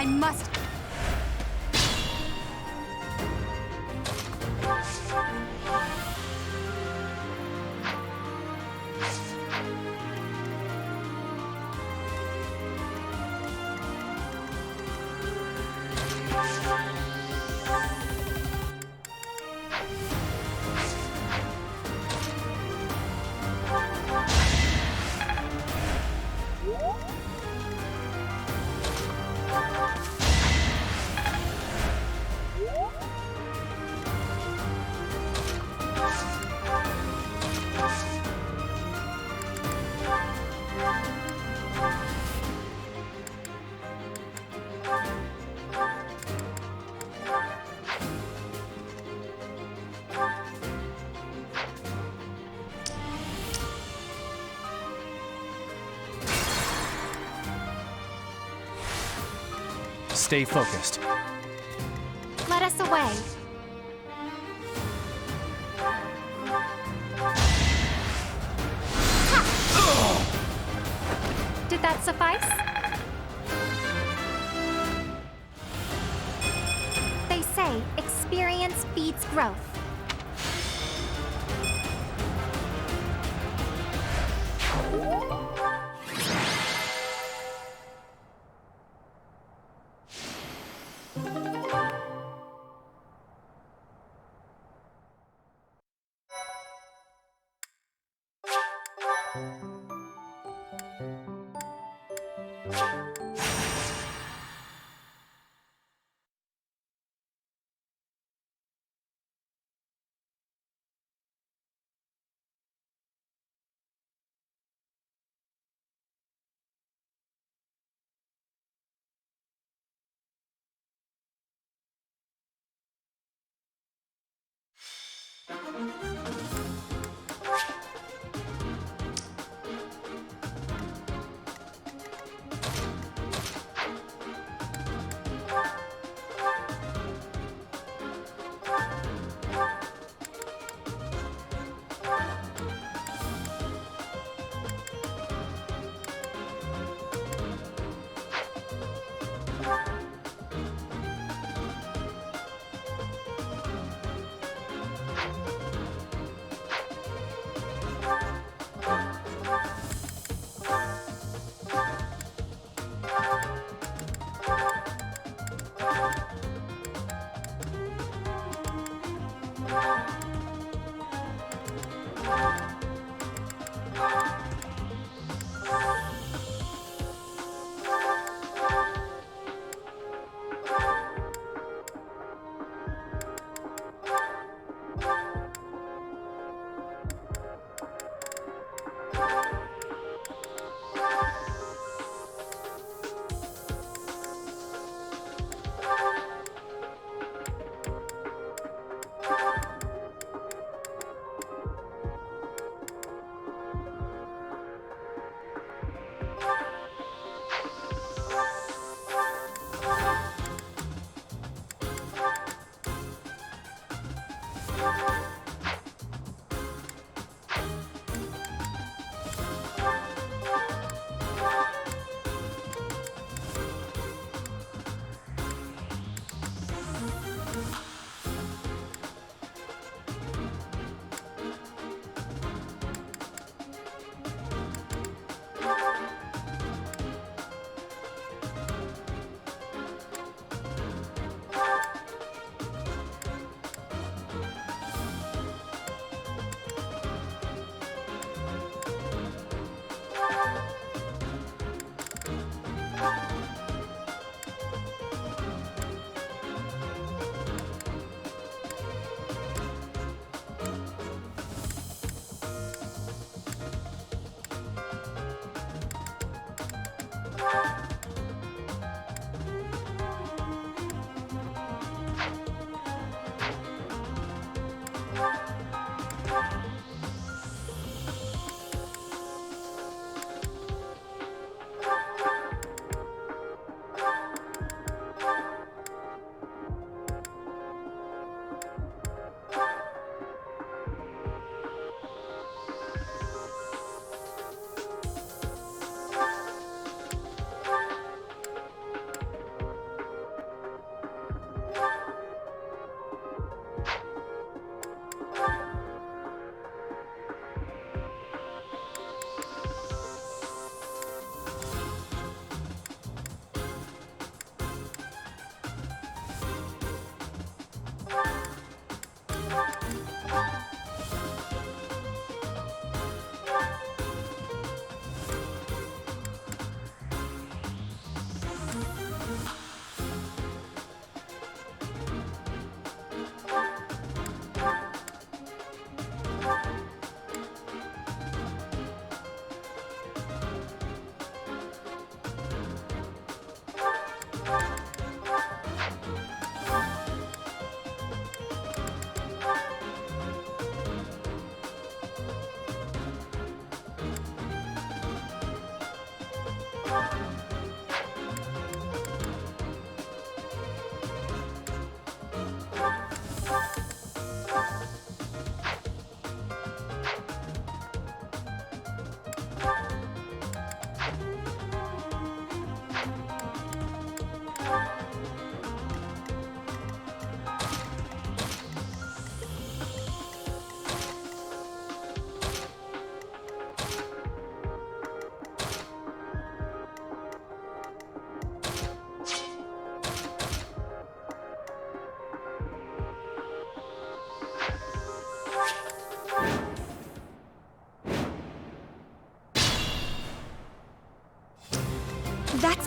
I must... Stay focused. Let us away. Ha! Did that suffice? They say experience feeds growth.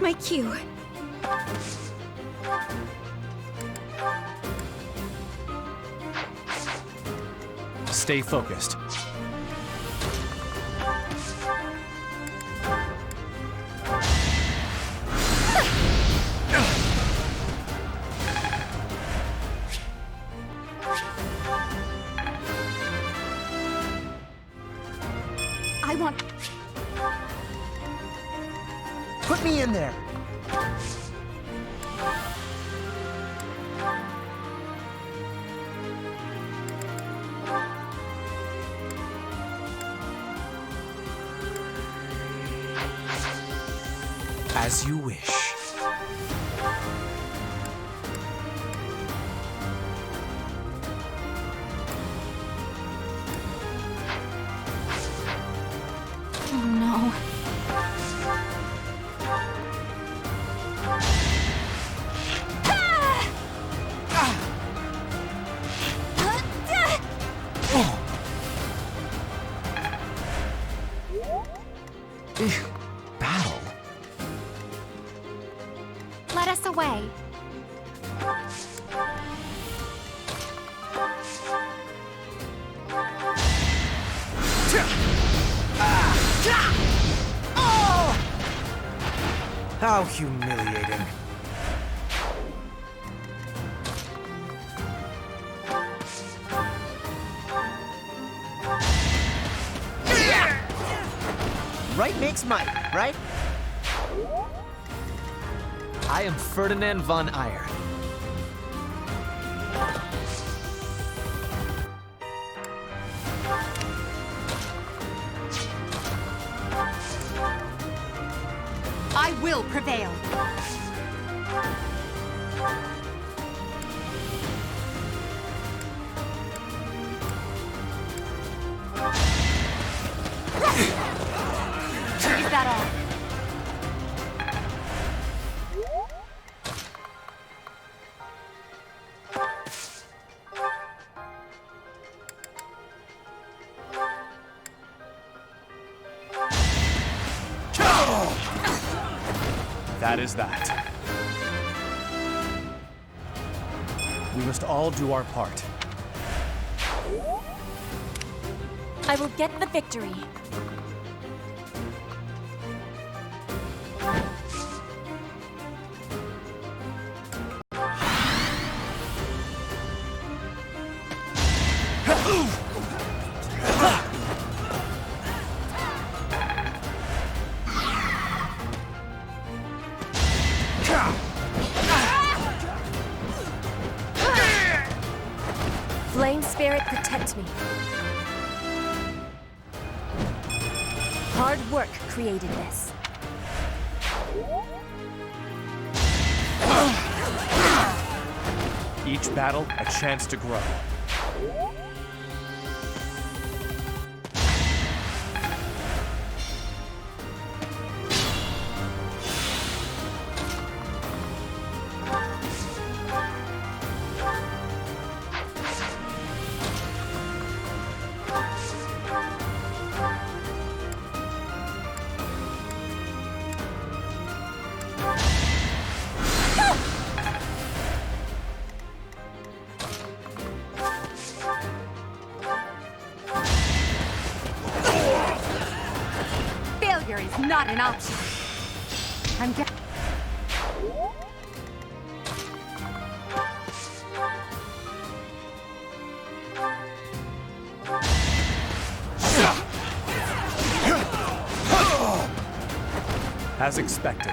my cue. Stay focused. I want... Put me in there. As you wish. Oh no. Battle? Let us away. How humiliating. Right makes might, right? I am Ferdinand von Eyre. I will prevail. Is that all? That is that. We must all do our part. I will get the victory. Flame spirit, protect me. Hard work created this. Each battle, a chance to grow. Failure is not an option. I'm getting... As expected.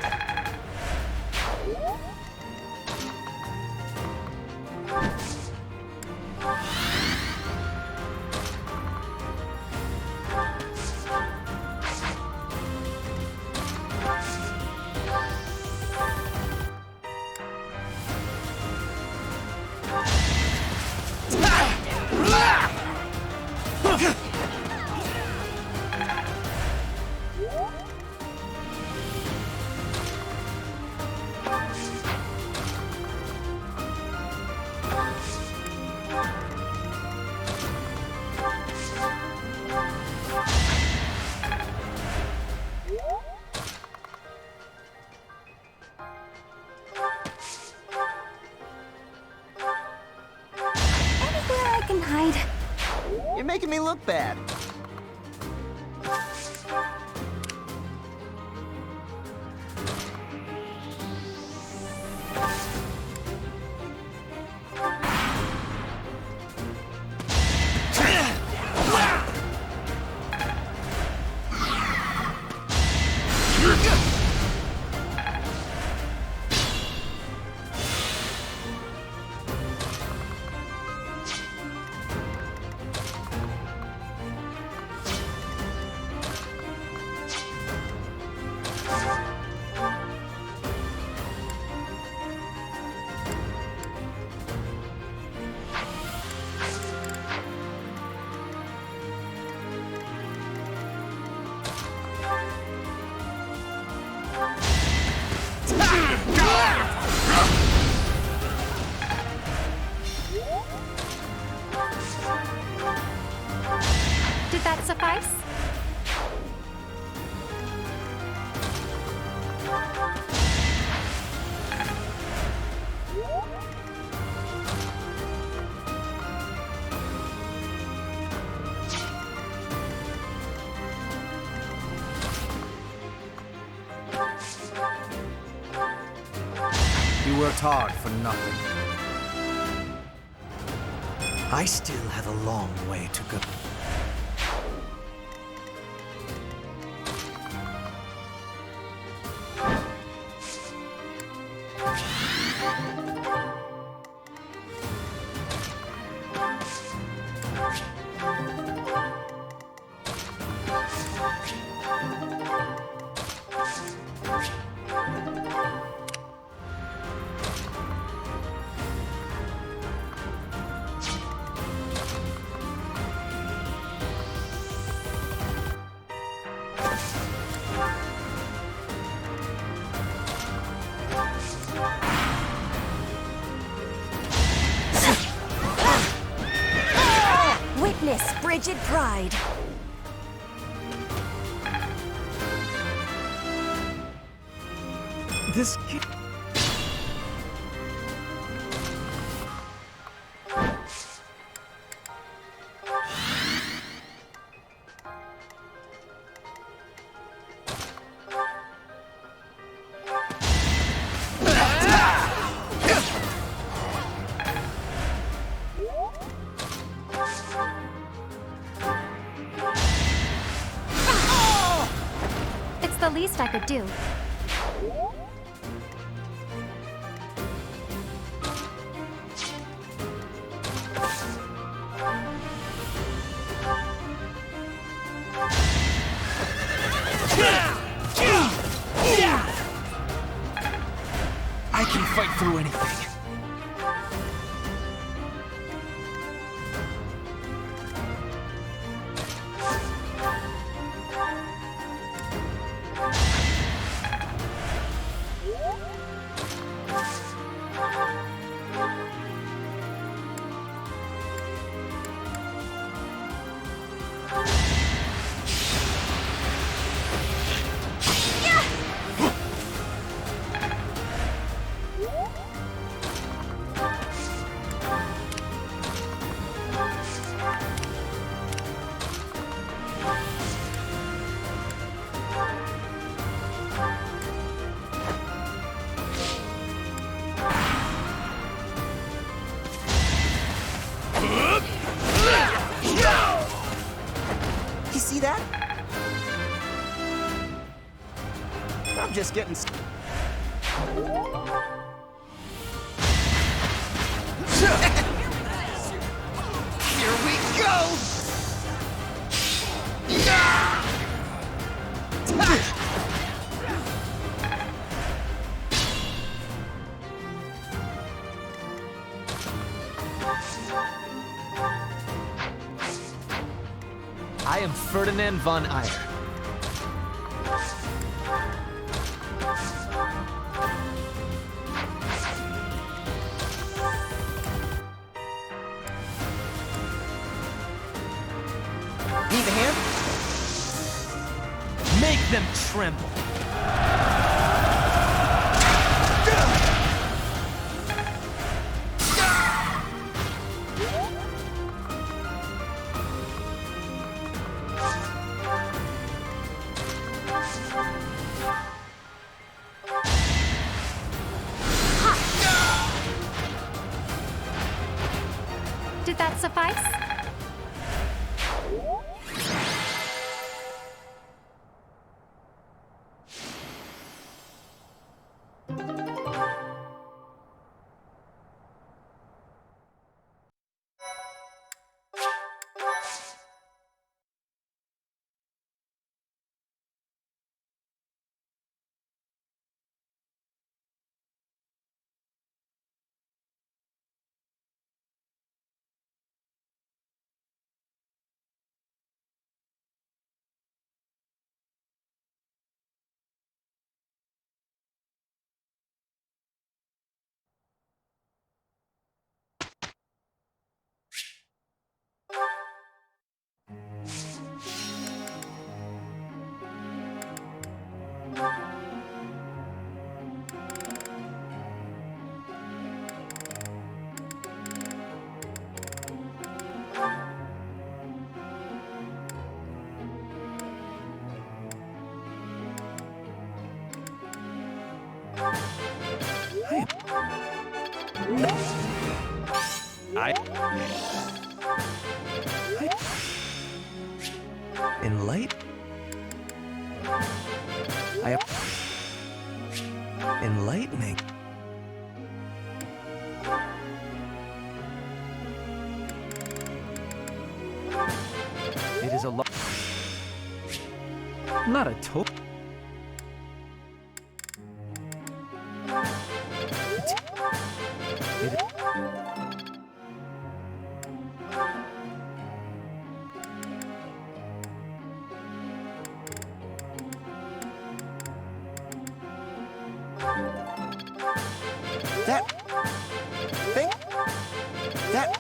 can hide. You're making me look bad. Did that suffice? You worked hard for nothing. I still have a long way to go. Witness frigid pride. This It's the least I could do. I can fight through anything. You see that? I'm just getting... Here we go! I am Ferdinand von Eyre. Need a hand? Make them tremble. that suffice? In light? Enlightening. It is a lot. Not a total. That thing? That...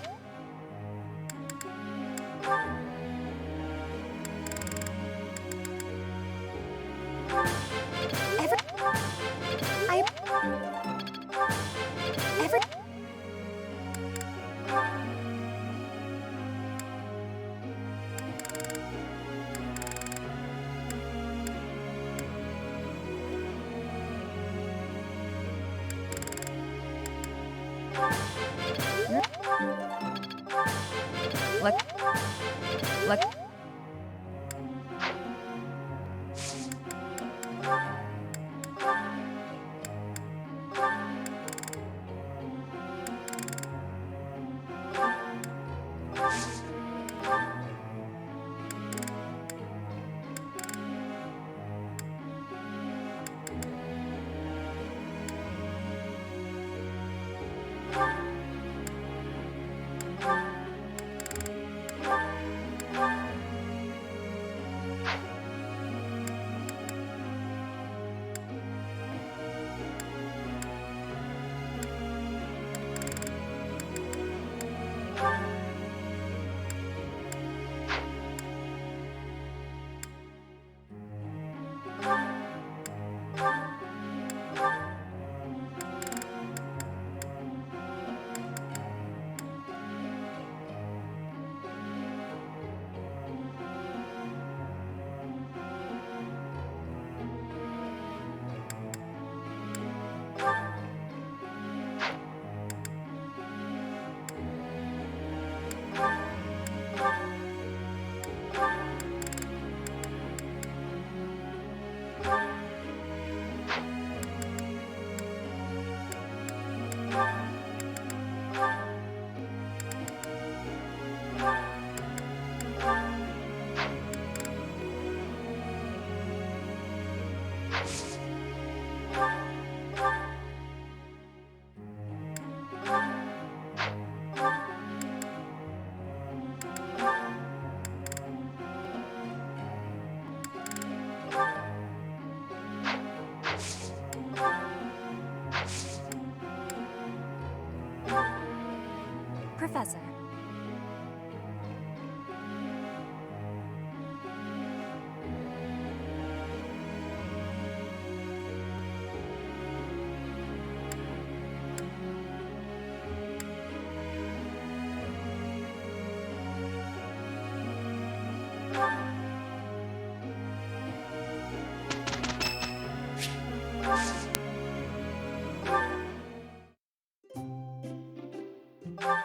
Professor.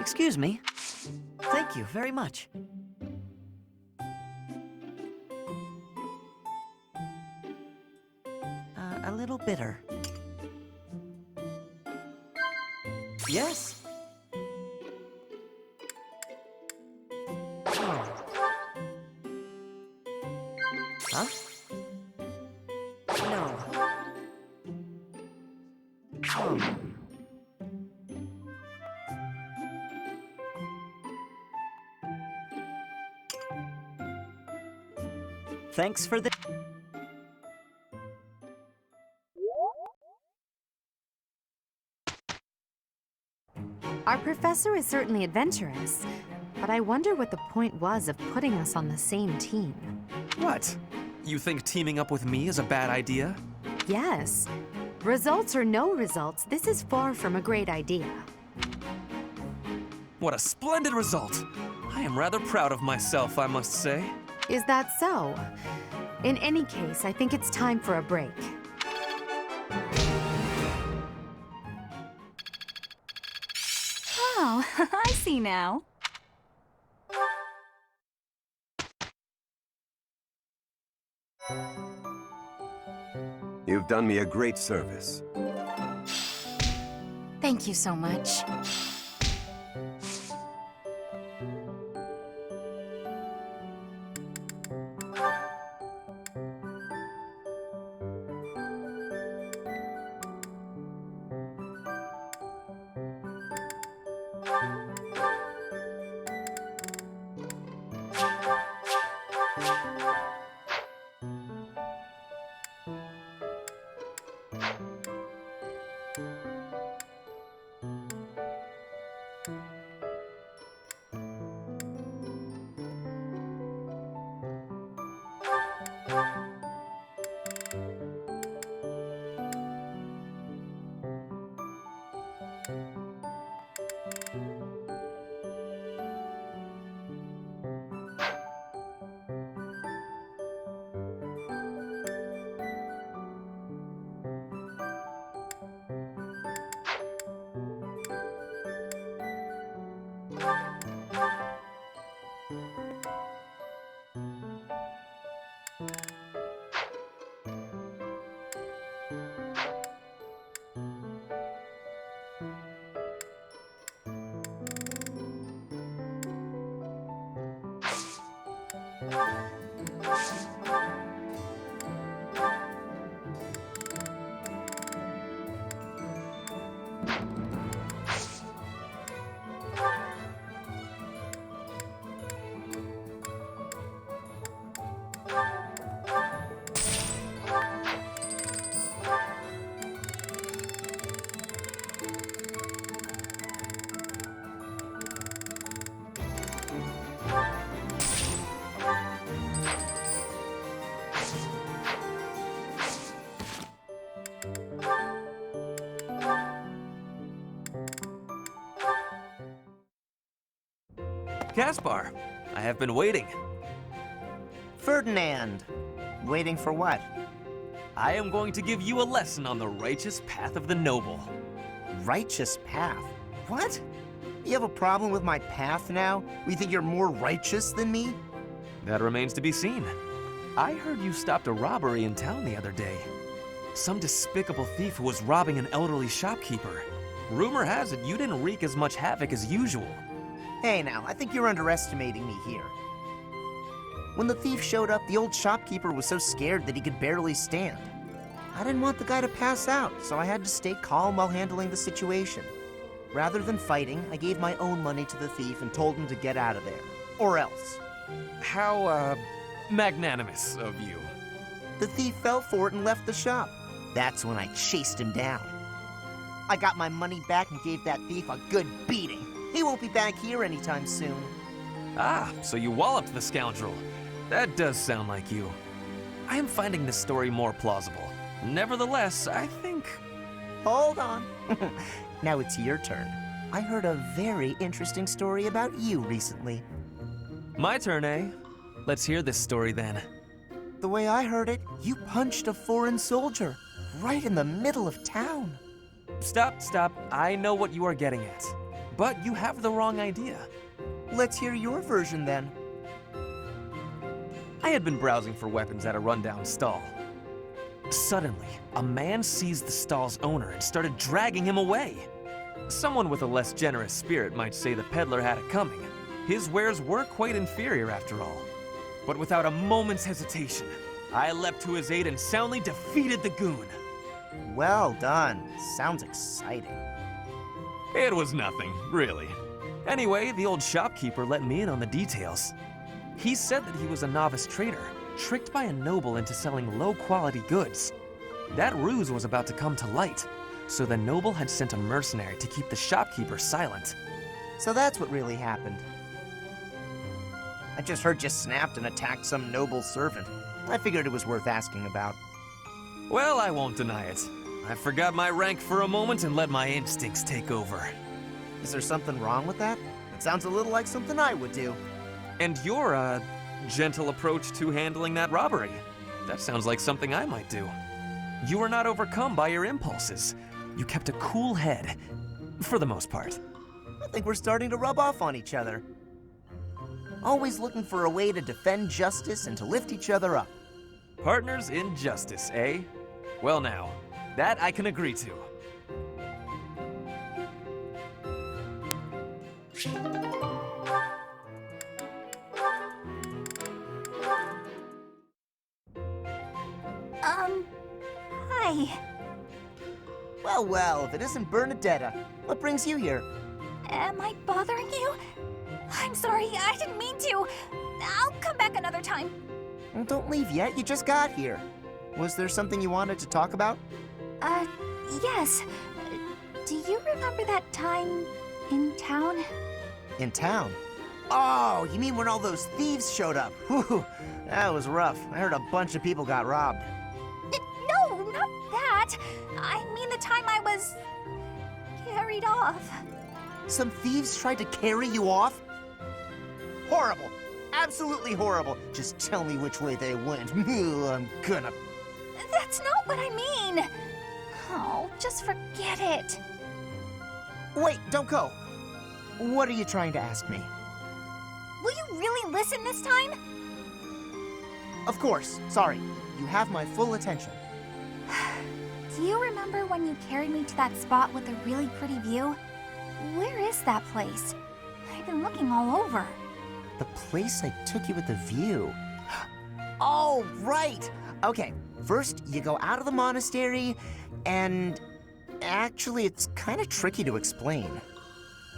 Excuse me. Thank you very much. A little bitter. Yes. Oh. Huh? No. Oh. Thanks for the... Our professor is certainly adventurous, but I wonder what the point was of putting us on the same team. What? You think teaming up with me is a bad idea? Yes. Results or no results, this is far from a great idea. What a splendid result! I am rather proud of myself, I must say. Is that so? In any case, I think it's time for a break. Oh, I see now. You've done me a great service. Thank you so much. Caspar, I have been waiting. Ferdinand. Waiting for what? I am going to give you a lesson on the righteous path of the noble. Righteous path? What? You have a problem with my path now? You think you're more righteous than me? That remains to be seen. I heard you stopped a robbery in town the other day. Some despicable thief who was robbing an elderly shopkeeper. Rumor has it you didn't wreak as much havoc as usual. Hey now, I think you're underestimating me here. When the thief showed up, the old shopkeeper was so scared that he could barely stand. I didn't want the guy to pass out, so I had to stay calm while handling the situation. Rather than fighting, I gave my own money to the thief and told him to get out of there. Or else. How, magnanimous of you. The thief fell for it and left the shop. That's when I chased him down. I got my money back and gave that thief a good beating. He won't be back here anytime soon. Ah, so you walloped the scoundrel. That does sound like you. I am finding this story more plausible. Nevertheless, I think... Hold on. Now it's your turn. I heard a very interesting story about you recently. My turn, eh? Let's hear this story then. The way I heard it, you punched a foreign soldier right in the middle of town. Stop. I know what you are getting at. But you have the wrong idea. Let's hear your version then. I had been browsing for weapons at a rundown stall. Suddenly, a man seized the stall's owner and started dragging him away. Someone with a less generous spirit might say the peddler had it coming. His wares were quite inferior after all. But without a moment's hesitation, I leapt to his aid and soundly defeated the goon. Well done. Sounds exciting. It was nothing, really. Anyway, the old shopkeeper let me in on the details. He said that he was a novice trader, tricked by a noble into selling low-quality goods. That ruse was about to come to light, so the noble had sent a mercenary to keep the shopkeeper silent. So that's what really happened. I just heard you snapped and attacked some noble servant. I figured it was worth asking about. Well, I won't deny it. I forgot my rank for a moment and let my instincts take over. Is there something wrong with that? It sounds a little like something I would do. And your, gentle approach to handling that robbery. That sounds like something I might do. You were not overcome by your impulses. You kept a cool head, for the most part. I think we're starting to rub off on each other. Always looking for a way to defend justice and to lift each other up. Partners in justice, eh? Well now, that I can agree to. Hi. Well, if it isn't Bernadetta, what brings you here? Am I bothering you? I'm sorry, I didn't mean to. I'll come back another time. Well, don't leave yet, you just got here. Was there something you wanted to talk about? Yes. Do you remember that time in town? In town? Oh, you mean when all those thieves showed up? Whew, that was rough. I heard a bunch of people got robbed. No, not that. I mean the time I was carried off. Some thieves tried to carry you off? Horrible. Absolutely horrible. Just tell me which way they went. I'm gonna... That's not what I mean. Oh, just forget it. Wait, don't go. What are you trying to ask me? Will you really listen this time? Of course. Sorry. You have my full attention. Do you remember when you carried me to that spot with a really pretty view? Where is that place? I've been looking all over. The place I took you with the view. Oh, right! Okay, first you go out of the monastery, and actually it's kind of tricky to explain.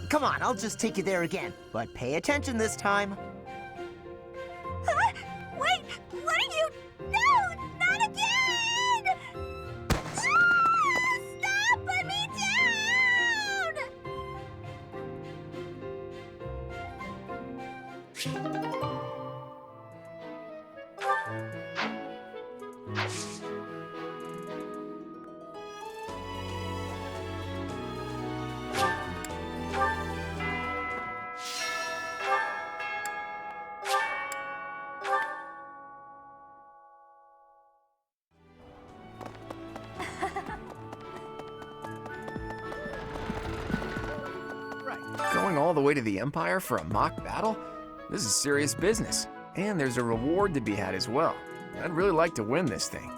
Come on, I'll just take you there again, but pay attention this time. Huh? Wait, what are you? No, not again! Ah, stop! Put me Going all the way to the Empire for a mock battle? This is serious business. And there's a reward to be had as well. I'd really like to win this thing.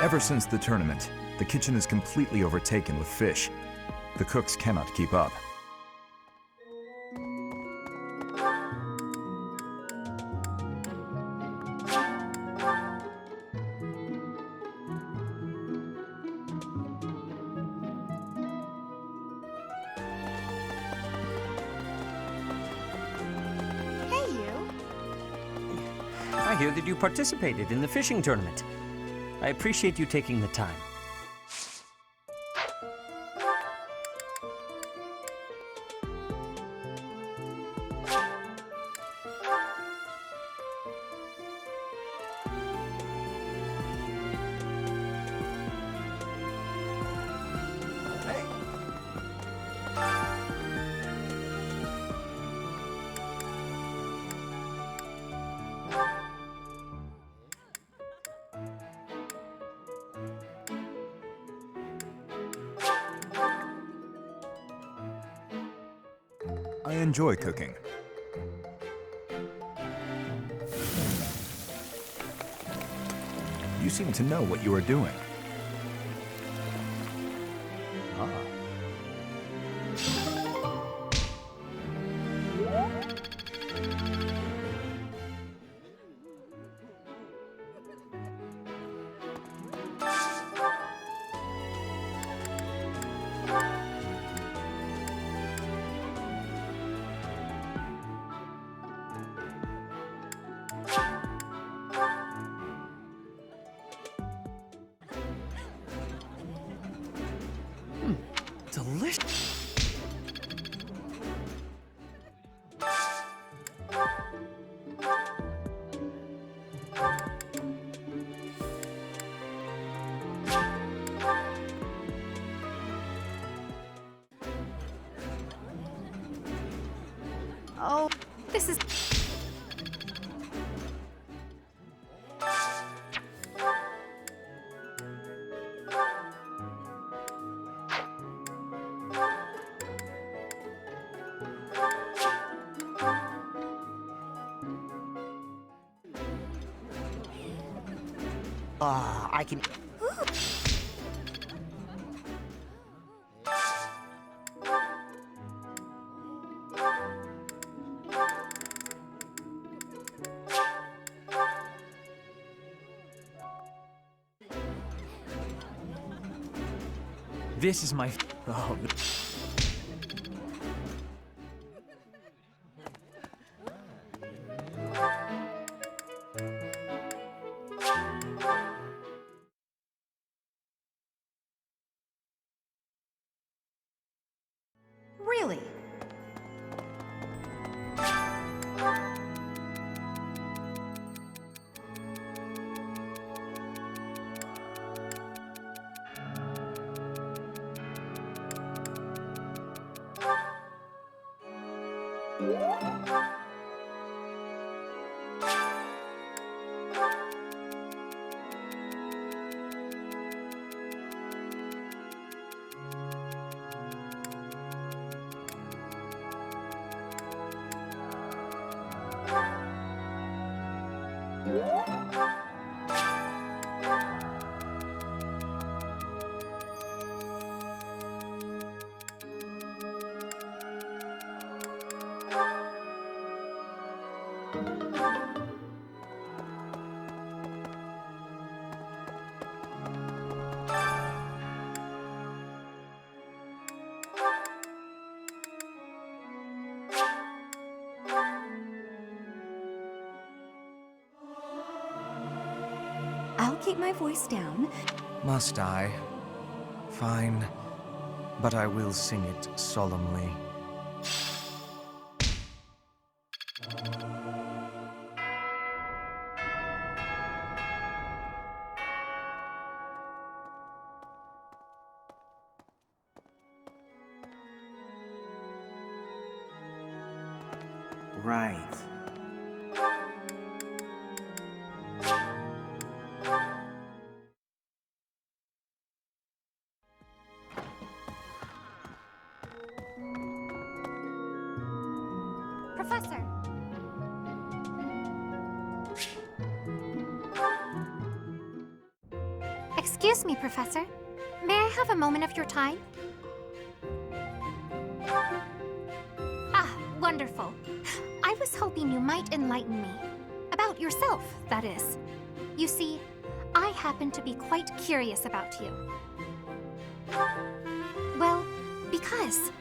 Ever since the tournament, the kitchen is completely overtaken with fish. The cooks cannot keep up. I hear that you participated in the fishing tournament. I appreciate you taking the time. I enjoy cooking. You seem to know what you are doing. Ah. Delicious. Oh, this is... I can... This is my... Oh, Really? I'll keep my voice down. Must I? Fine. But I will sing it solemnly. Right. Professor. Excuse me, Professor. May I have a moment of your time? Ah, wonderful. I was hoping you might enlighten me. About yourself, that is. You see, I happen to be quite curious about you. Well, because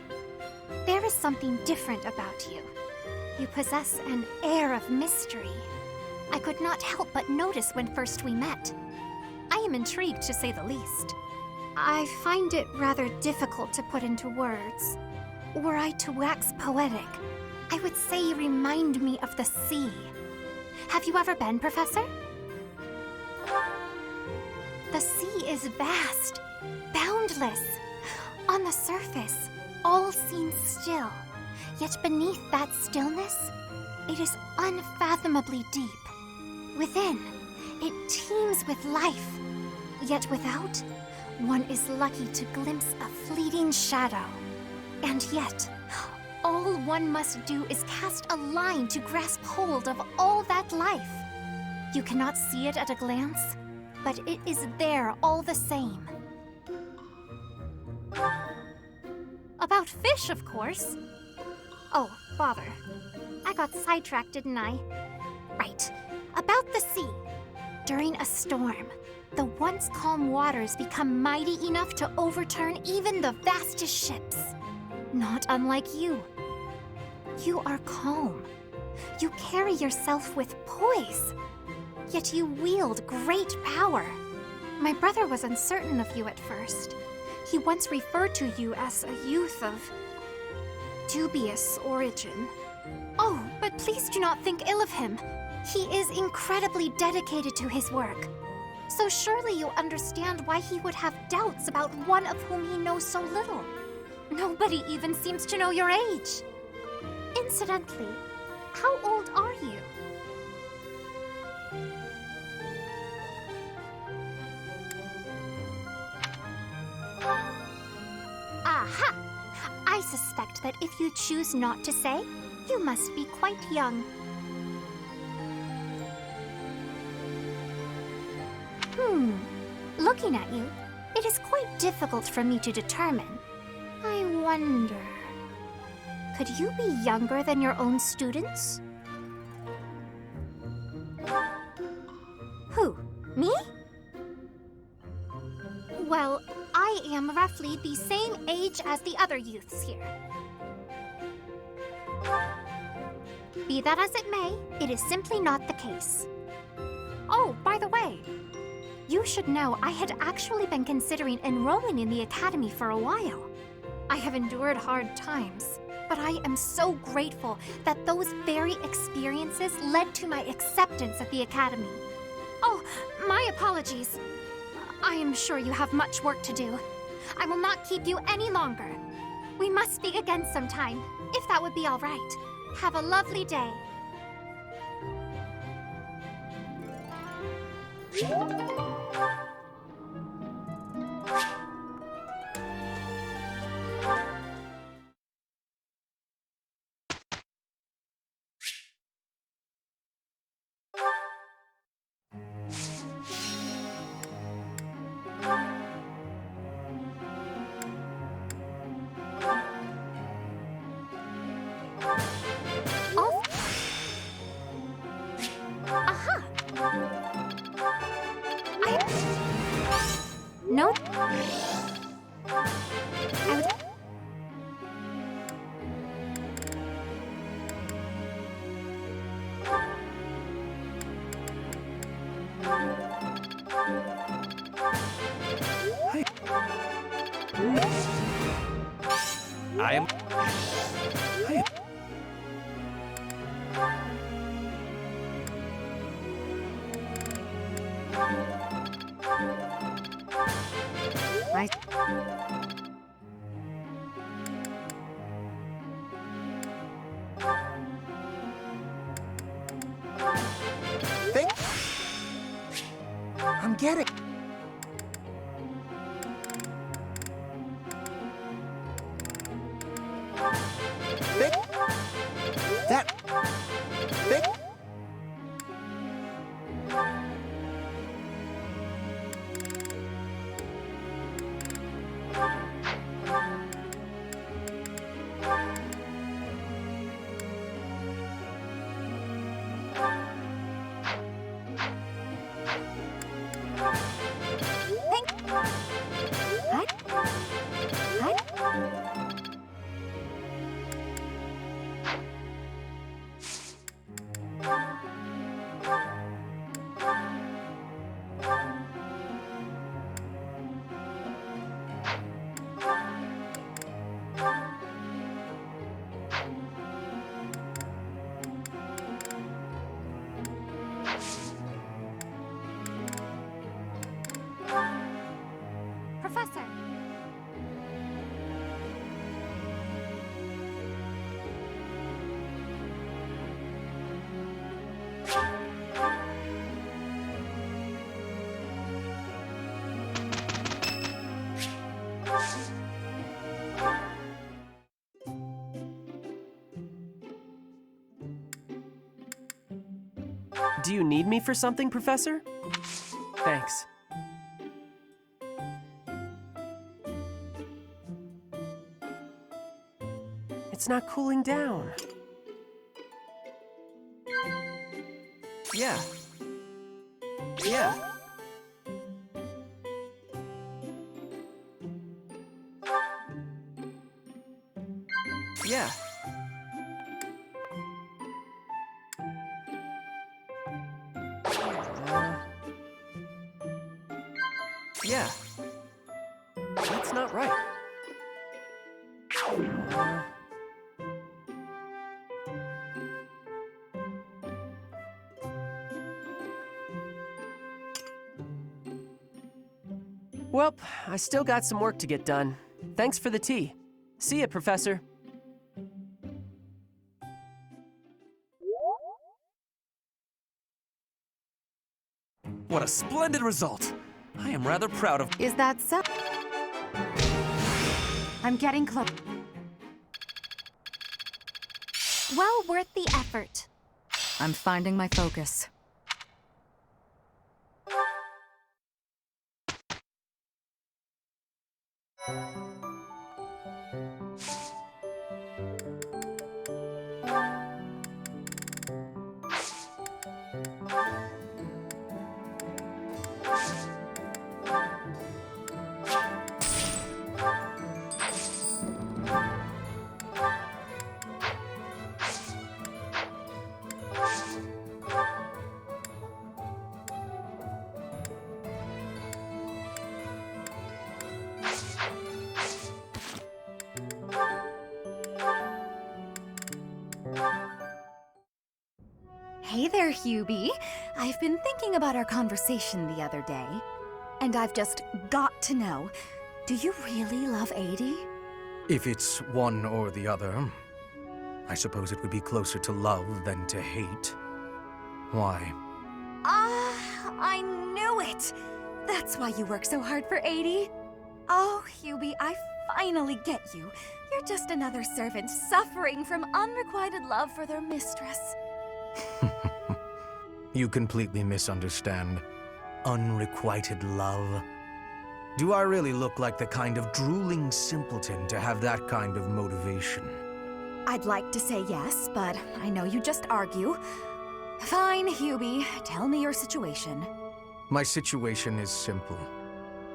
there is something different about you. You possess an air of mystery. I could not help but notice when first we met. I am intrigued, to say the least. I find it rather difficult to put into words. Were I to wax poetic, I would say you remind me of the sea. Have you ever been, Professor? The sea is vast, boundless. On the surface, all seems still. Yet beneath that stillness, it is unfathomably deep. Within, it teems with life. Yet without, one is lucky to glimpse a fleeting shadow. And yet, All one must do is cast a line to grasp hold of all that life. You cannot see it at a glance, but it is there all the same. About fish, of course. Oh, bother. I got sidetracked, didn't I? Right. About the sea. During a storm, the once calm waters become mighty enough to overturn even the vastest ships. Not unlike you. You are calm. You carry yourself with poise. Yet you wield great power. My brother was uncertain of you at first. He once referred to you as a youth of dubious origin. Oh, but please do not think ill of him. He is incredibly dedicated to his work. So surely you understand why he would have doubts about one of whom he knows so little. Nobody even seems to know your age. Incidentally, how old are you? Aha! I suspect that if you choose not to say, you must be quite young. Looking at you, it is quite difficult for me to determine. I wonder... Could you be younger than your own students? Who? Me? Well, I am roughly the same age as the other youths here. Be that as it may, it is simply not the case. Oh, by the way, you should know I had actually been considering enrolling in the academy for a while. I have endured hard times, but I am so grateful that those very experiences led to my acceptance at the academy. Oh, my apologies. I am sure you have much work to do. I will not keep you any longer. We must speak again sometime, if that would be all right. Have a lovely day. No. I am... I'm getting... That... Do you need me for something, Professor? Thanks. It's not cooling down. Yeah. Yeah. Yeah. Yeah. That's not right. Well, I still got some work to get done. Thanks for the tea. See ya, Professor. What a splendid result! I am rather proud of. Is that so? I'm getting close. Well worth the effort. I'm finding my focus. Hey there, Hubie. I've been thinking about our conversation the other day, and I've just got to know, do you really love 80? If it's one or the other, I suppose it would be closer to love than to hate. Why? I knew it! That's why you work so hard for 80. Oh, Hubie, I finally get you. You're just another servant suffering from unrequited love for their mistress. You completely misunderstand. Unrequited love. Do I really look like the kind of drooling simpleton to have that kind of motivation? I'd like to say yes, but I know you just argue. Fine, Hubie. Tell me your situation. My situation is simple.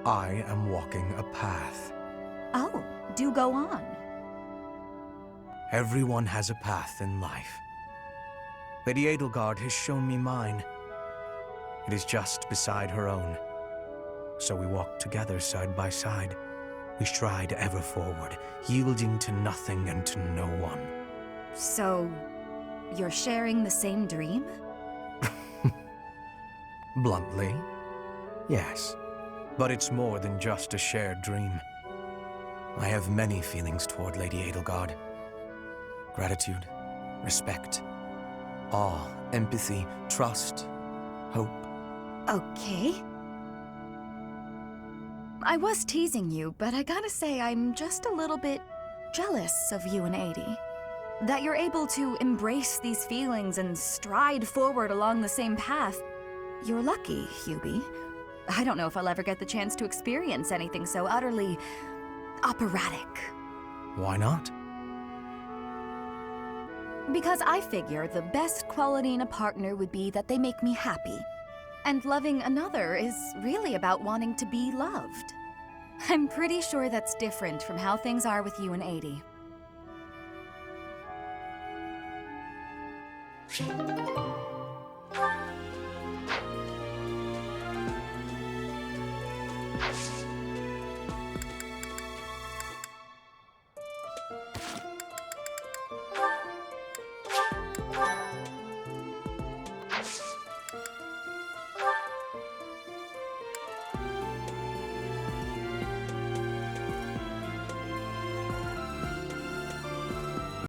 I am walking a path. Oh, do go on. Everyone has a path in life. Lady Edelgard has shown me mine. It is just beside her own. So we walk together side by side. We stride ever forward, yielding to nothing and to no one. So, you're sharing the same dream? Bluntly, yes. But it's more than just a shared dream. I have many feelings toward Lady Edelgard. Gratitude, respect, awe, empathy, trust, hope. Okay. I was teasing you, but I gotta say I'm just a little bit jealous of you and 80. That you're able to embrace these feelings and stride forward along the same path. You're lucky, Hubie. I don't know if I'll ever get the chance to experience anything so utterly operatic. Why not? Because I figure the best quality in a partner would be that they make me happy. And loving another is really about wanting to be loved. I'm pretty sure that's different from how things are with you and 80.